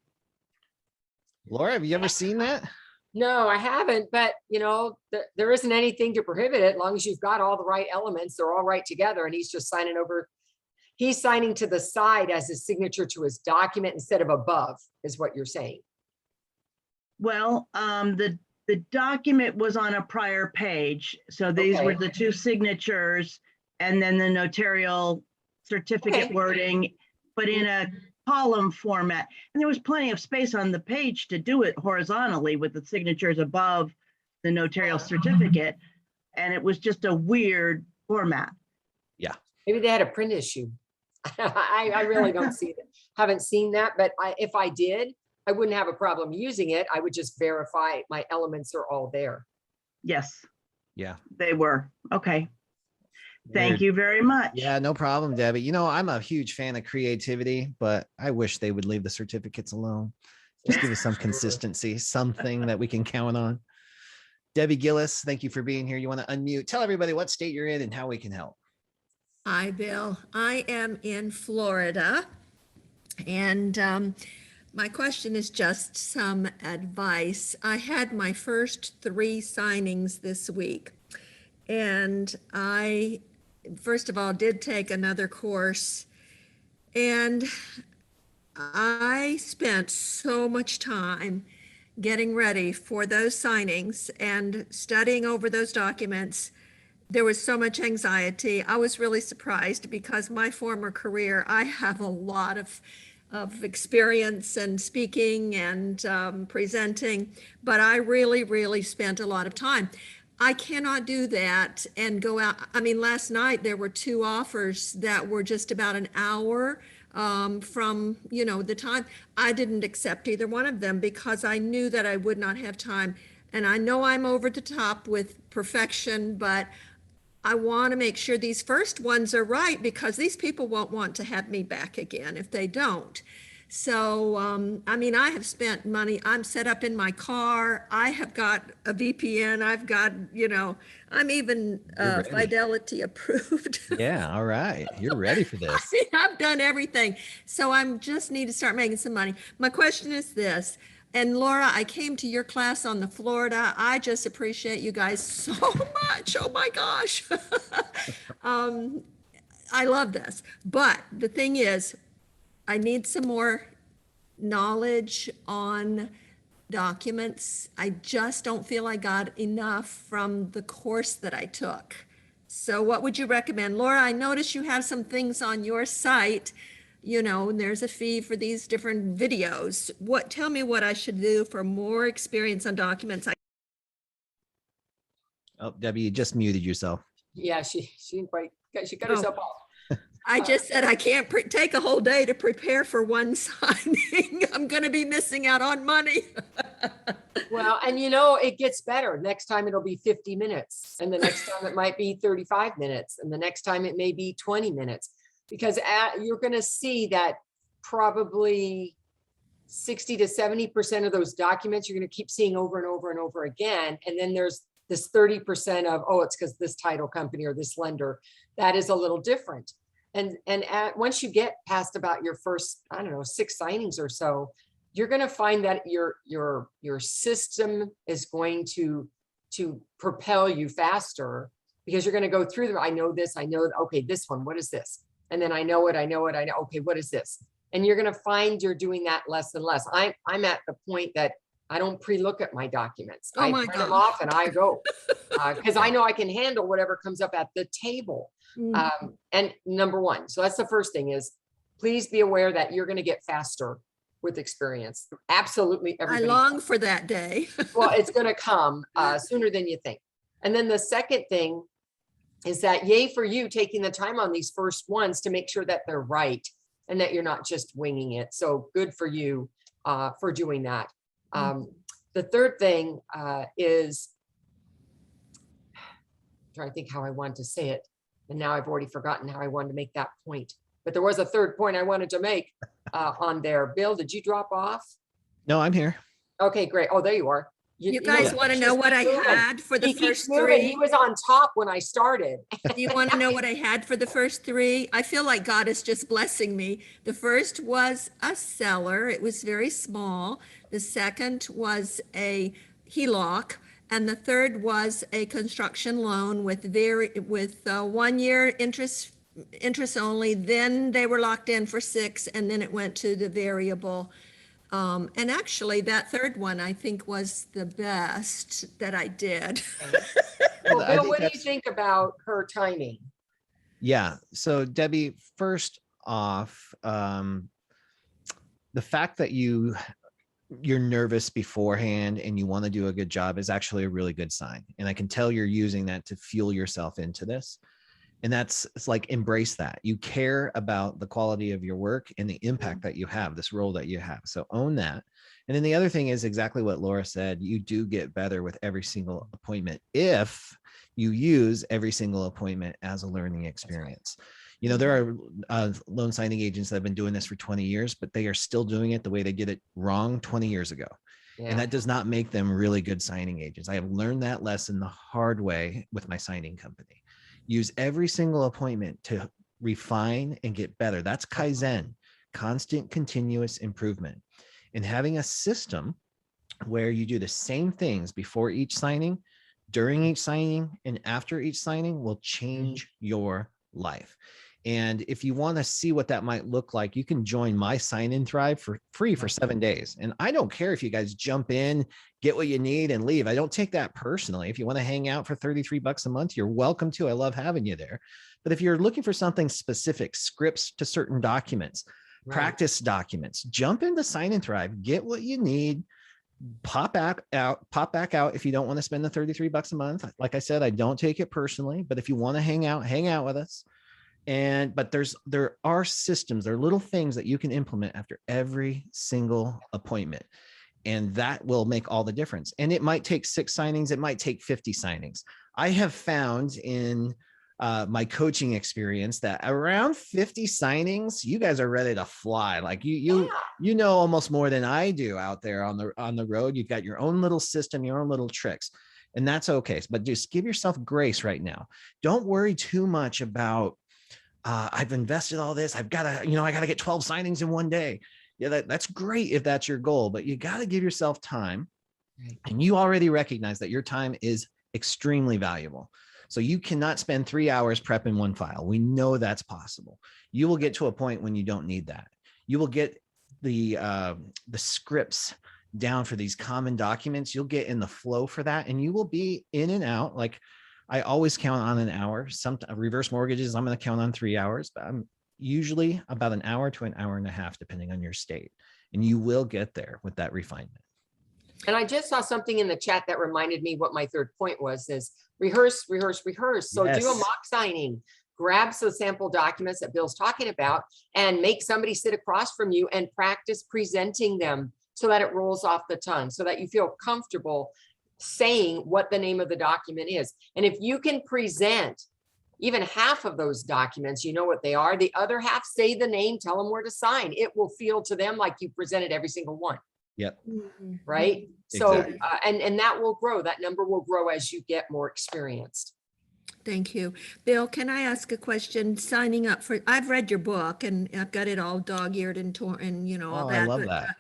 Speaker 1: Laura, have you ever seen that?
Speaker 2: No, I haven't, but you know, there isn't anything to prohibit it as long as you've got all the right elements, they're all right together, and he's just signing over. He's signing to the side as his signature to his document instead of above, is what you're saying.
Speaker 12: Well, the document was on a prior page. So these were the two signatures and then the notarial certificate wording, but in a column format. And there was plenty of space on the page to do it horizontally with the signatures above the notarial certificate. And it was just a weird format.
Speaker 1: Yeah.
Speaker 2: Maybe they had a print issue. I really don't see that. Haven't seen that, but if I did, I wouldn't have a problem using it. I would just verify my elements are all there.
Speaker 12: Yes.
Speaker 1: Yeah.
Speaker 12: They were. Okay. Thank you very much.
Speaker 1: Yeah, no problem, Debbie. You know, I'm a huge fan of creativity, but I wish they would leave the certificates alone. Just give us some consistency, something that we can count on. Debbie Gillis, thank you for being here. You want to unmute? Tell everybody what state you're in and how we can help.
Speaker 13: Hi, Bill. I am in Florida, and my question is just some advice. I had my first 3 signings this week, and I, first of all, did take another course, and I spent so much time getting ready for those signings and studying over those documents. There was so much anxiety. I was really surprised because my former career, I have a lot of experience in speaking and presenting, but I really spent a lot of time. I cannot do that and go out. I mean, last night there were 2 offers that were just about an hour from, you know, the time. I didn't accept either one of them because I knew that I would not have time. And I know I'm over the top with perfection, but I want to make sure these first ones are right because these people won't want to have me back again if they don't. So, I mean, I have spent money. I'm set up in my car. I have got a VPN. I've got, I'm even
Speaker 1: You're ready.
Speaker 13: Fidelity approved.
Speaker 1: Yeah. All right. You're ready for
Speaker 13: I
Speaker 1: this.
Speaker 13: mean, I've done everything. So I'm just need to start making some money. My question is this, and Laura, I came to your class on the Florida. I just appreciate you guys so much. Oh my gosh. I love this. But the thing is, I need some more knowledge on documents. I just don't feel I got enough from the course that I took. So what would you recommend? Laura, I noticed you have some things on your site, and there's a fee for these different videos. Tell me what I should do for more experience on documents.
Speaker 1: Oh, Debbie, you just muted yourself.
Speaker 2: Yeah, she got herself off.
Speaker 13: I just said I can't take a whole day to prepare for one signing. I'm going to be missing out on money.
Speaker 2: Well, and it gets better. Next time it'll be 50 minutes. And the next time it might be 35 minutes. And the next time it may be 20 minutes. Because you're going to see that probably 60 to 70% of those documents you're going to keep seeing over and over and over again. And then there's this 30% of, it's because this title company or this lender, that is a little different. And once you get past about your first, 6 signings or so, you're going to find that your system is going to propel you faster, because you're going to go through them. I know this, I know, okay, this one, what is this? And then I know it. Okay, what is this? And you're going to find you're doing that less and less. I'm at the point that I don't pre-look at my documents. I print them off and I go, because I know I can handle whatever comes up at the table. And number one, so that's the first thing, is please be aware that you're going to get faster with experience. Absolutely everybody.
Speaker 13: I long for that day.
Speaker 2: Well, it's going to come sooner than you think. And then the second thing is that yay for you taking the time on these first ones to make sure that they're right and that you're not just winging it. So good for you for doing that. The third thing is, I'm trying to think how I want to say it. And now I've already forgotten how I wanted to make that point. But there was a third point I wanted to make on there. Bill, did you drop off?
Speaker 1: No, I'm here.
Speaker 2: Okay, great. Oh, there you are.
Speaker 13: You guys want to know what I had for the first 3?
Speaker 2: He was on top when I started.
Speaker 13: Do you want to know what I had for the first 3? I feel like God is just blessing me. The first was a seller. It was very small. The second was a HELOC. And the third was a construction loan with 1 year interest only. Then they were locked in for 6, and then it went to the variable. And actually that third one I think was the best that I did.
Speaker 2: Well, Bill, what do you think about her timing?
Speaker 1: Yeah. So Debbie, first off, the fact that you're nervous beforehand and you want to do a good job is actually a really good sign. And I can tell you're using that to fuel yourself into this. And it's like, embrace that. You care about the quality of your work and the impact that you have, this role that you have. So own that. And then the other thing is exactly what Laura said. You do get better with every single appointment if you use every single appointment as a learning experience. There are loan signing agents that have been doing this for 20 years, but they are still doing it the way they did it wrong 20 years ago. Yeah. And that does not make them really good signing agents. I have learned that lesson the hard way with my signing company. Use every single appointment to refine and get better. That's Kaizen, constant continuous improvement. And having a system where you do the same things before each signing, during each signing, and after each signing will change your life. And if you want to see what that might look like, you can join my Sign In Thrive for free for 7 days. And I don't care if you guys jump in, get what you need and leave. I don't take that personally. If you want to hang out for $33 a month, you're welcome to. I love having you there. But if you're looking for something specific, scripts to certain documents, practice documents, jump into Sign In Thrive, get what you need, pop back out if you don't want to spend the $33 a month. Like I said, I don't take it personally, but if you want to hang out with us. But there are systems, there are little things that you can implement after every single appointment. And that will make all the difference. And it might take 6 signings. It might take 50 signings. I have found in my coaching experience that around 50 signings, you guys are ready to fly. Like you know almost more than I do out there on the road. You've got your own little system, your own little tricks, and that's okay. But just give yourself grace right now. Don't worry too much about I've invested all this. I've got to, I got to get 12 signings in one day. Yeah, that's great if that's your goal, but you got to give yourself time. And you already recognize that your time is extremely valuable. So you cannot spend 3 hours prepping one file. We know that's possible. You will get to a point when you don't need that. You will get the scripts down for these common documents. You'll get in the flow for that, and you will be in and out. Like I always count on an hour. Some reverse mortgages, I'm going to count on 3 hours, but I'm usually about an hour to an hour and a half, depending on your state. And you will get there with that refinement.
Speaker 2: And I just saw something in the chat that reminded me what my third point was, is rehearse, rehearse, rehearse. So do a mock signing, grab some sample documents that Bill's talking about, and make somebody sit across from you and practice presenting them so that it rolls off the tongue, so that you feel comfortable saying what the name of the document is. And if you can present even half of those documents, you know what they are. The other half, say the name, tell them where to sign. It will feel to them like you presented every single one.
Speaker 1: Yep.
Speaker 2: Right. So,
Speaker 1: Exactly.
Speaker 2: and that will grow. That number will grow as you get more experienced.
Speaker 13: Thank you. Bill, can I ask a question? Signing up for, I've read your book and I've got it all dog-eared and torn and all
Speaker 1: Oh,
Speaker 13: that.
Speaker 1: I love
Speaker 13: but,
Speaker 1: that.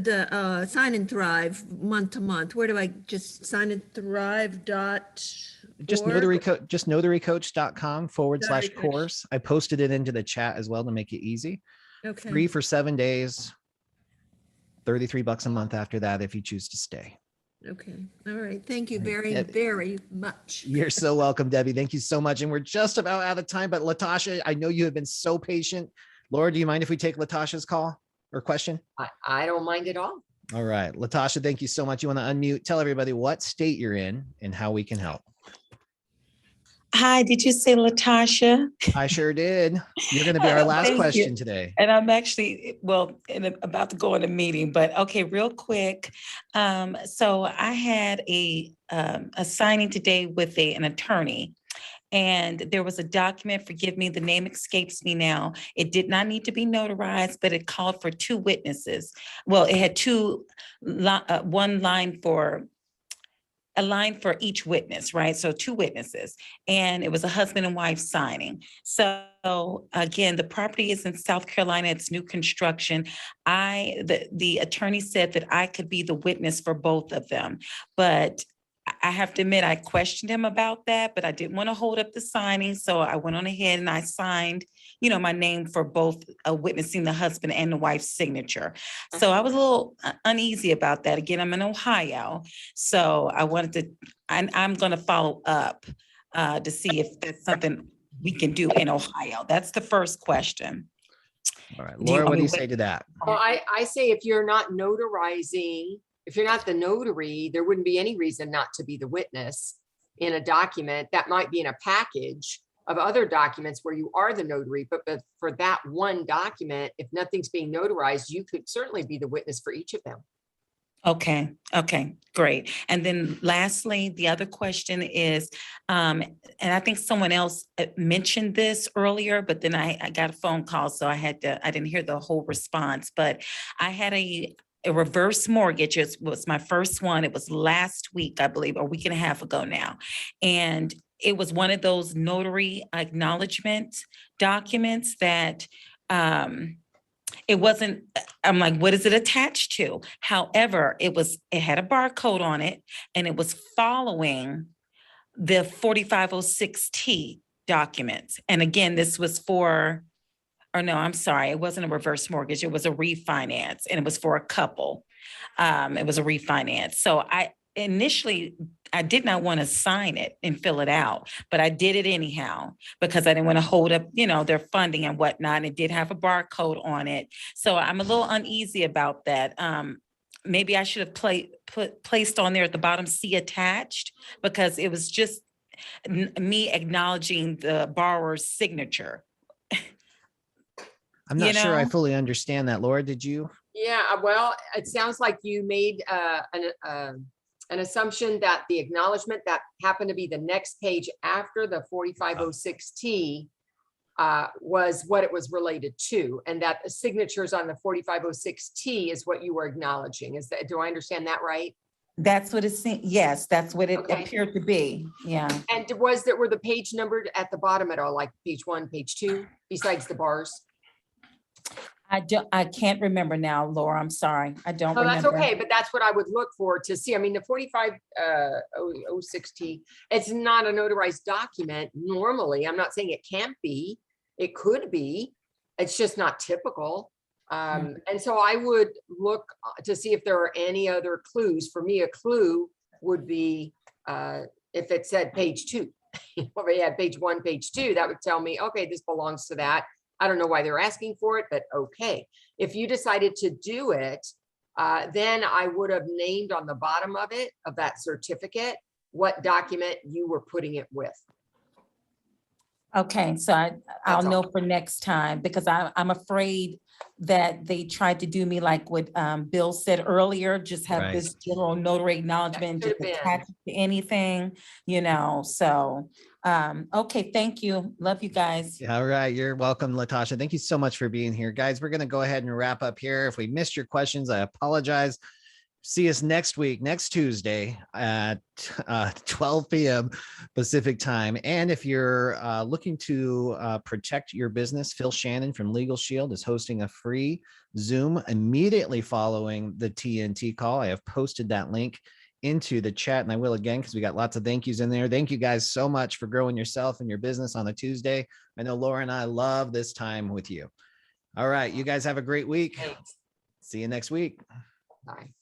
Speaker 13: The Sign and Thrive month to month, where do I just sign and thrive
Speaker 1: Just notarycoach.com/course. I posted it into the chat as well to make it easy.
Speaker 13: Okay.
Speaker 1: Free for 7 days, $33 a month after that if you choose to stay.
Speaker 13: Okay. All right. Thank you very,
Speaker 1: Debbie.
Speaker 13: very much.
Speaker 1: You're so welcome, Debbie. Thank you so much. And we're just about out of time, but Latasha, I know you have been so patient. Laura, do you mind if we take Latasha's call or question?
Speaker 2: I don't mind at all.
Speaker 1: All right. Latasha, thank you so much. You want to unmute, tell everybody what state you're in and how we can help.
Speaker 14: Hi, did you say Latasha?
Speaker 1: I sure did. You're going to be our last
Speaker 14: Thank
Speaker 1: question
Speaker 14: you.
Speaker 1: today.
Speaker 14: And I'm actually, about to go in a meeting, but okay, real quick. So I had a signing today with an attorney, and there was a document, forgive me, the name escapes me now. It did not need to be notarized, but it called for two witnesses. Well, it had a line for each witness, right? So two witnesses, and it was a husband and wife signing. So again, the property is in South Carolina, it's new construction. The attorney said that I could be the witness for both of them, but I have to admit, I questioned him about that, but I didn't want to hold up the signing. So I went on ahead and I signed, my name for both witnessing the husband and the wife's signature. So I was a little uneasy about that. Again, I'm in Ohio. So I wanted to, I'm going to follow up to see if there's something we can do in Ohio. That's the first question.
Speaker 1: All right, Laura, what do you say to that?
Speaker 2: Well, I say if you're not notarizing, if you're not the notary, there wouldn't be any reason not to be the witness in a document that might be in a package of other documents where you are the notary. But for that one document, if nothing's being notarized, you could certainly be the witness for each of them.
Speaker 14: Okay, great. And then lastly, the other question is, and I think someone else mentioned this earlier, but then I got a phone call, so I didn't hear the whole response, but I had a reverse mortgage. It was my first one. It was last week, I believe, a week and a half ago now. And it was one of those notary acknowledgement documents that it wasn't, I'm like, what is it attached to? However, it had a barcode on it, and it was following the 4506T documents. And again, this was I'm sorry, it wasn't a reverse mortgage. It was a refinance, and it was for a couple. It was a refinance. So initially, I did not want to sign it and fill it out, but I did it anyhow because I didn't want to hold up, their funding and whatnot. And it did have a barcode on it. So I'm a little uneasy about that. Maybe I should have placed on there at the bottom, see attached, because it was just me acknowledging the borrower's signature.
Speaker 1: I'm not sure I fully understand that. Laura, did you?
Speaker 2: Yeah, well, it sounds like you made an assumption that the acknowledgement that happened to be the next page after the 4506T was what it was related to, and that the signatures on the 4506T is what you were acknowledging. Is that, do I understand that right?
Speaker 14: That's what it seemed, yes, that's what it
Speaker 2: Okay.
Speaker 14: appeared to be, yeah.
Speaker 2: And were the page numbered at the bottom at all, like page 1, page 2, besides the bars?
Speaker 14: I can't remember now, Laura, I'm sorry, I don't
Speaker 2: No, that's
Speaker 14: remember.
Speaker 2: okay, but that's what I would look for to see. I mean, the 4506T, it's not a notarized document normally. I'm not saying it can't be. It could be. It's just not typical. And so I would look to see if there are any other clues. For me, a clue would be if it said page 2. If we had page 1, page 2, that would tell me, okay, this belongs to that. I don't know why they're asking for it, but okay. If you decided to do it, then I would have named on the bottom of it, of that certificate, what document you were putting it with.
Speaker 14: Okay, so I'll know for next time, because I'm afraid that they tried to do me like what Bill said earlier, just have this general notary acknowledgement, just attach it to anything, you know, so. Okay, thank you. Love you guys.
Speaker 1: All right. You're welcome, Latasha. Thank you so much for being here. Guys, we're going to go ahead and wrap up here. If we missed your questions, I apologize. See us next week, next Tuesday at 12 p.m. Pacific time. And if you're looking to protect your business, Phil Shannon from Legal Shield is hosting a free Zoom immediately following the TNT call. I have posted that link into the chat, and I will again because we got lots of thank yous in there. Thank you guys so much for growing yourself and your business on a Tuesday. I know Laura and I love this time with you. All right, you guys have a great week.
Speaker 2: Thanks.
Speaker 1: See you next week.
Speaker 2: Bye.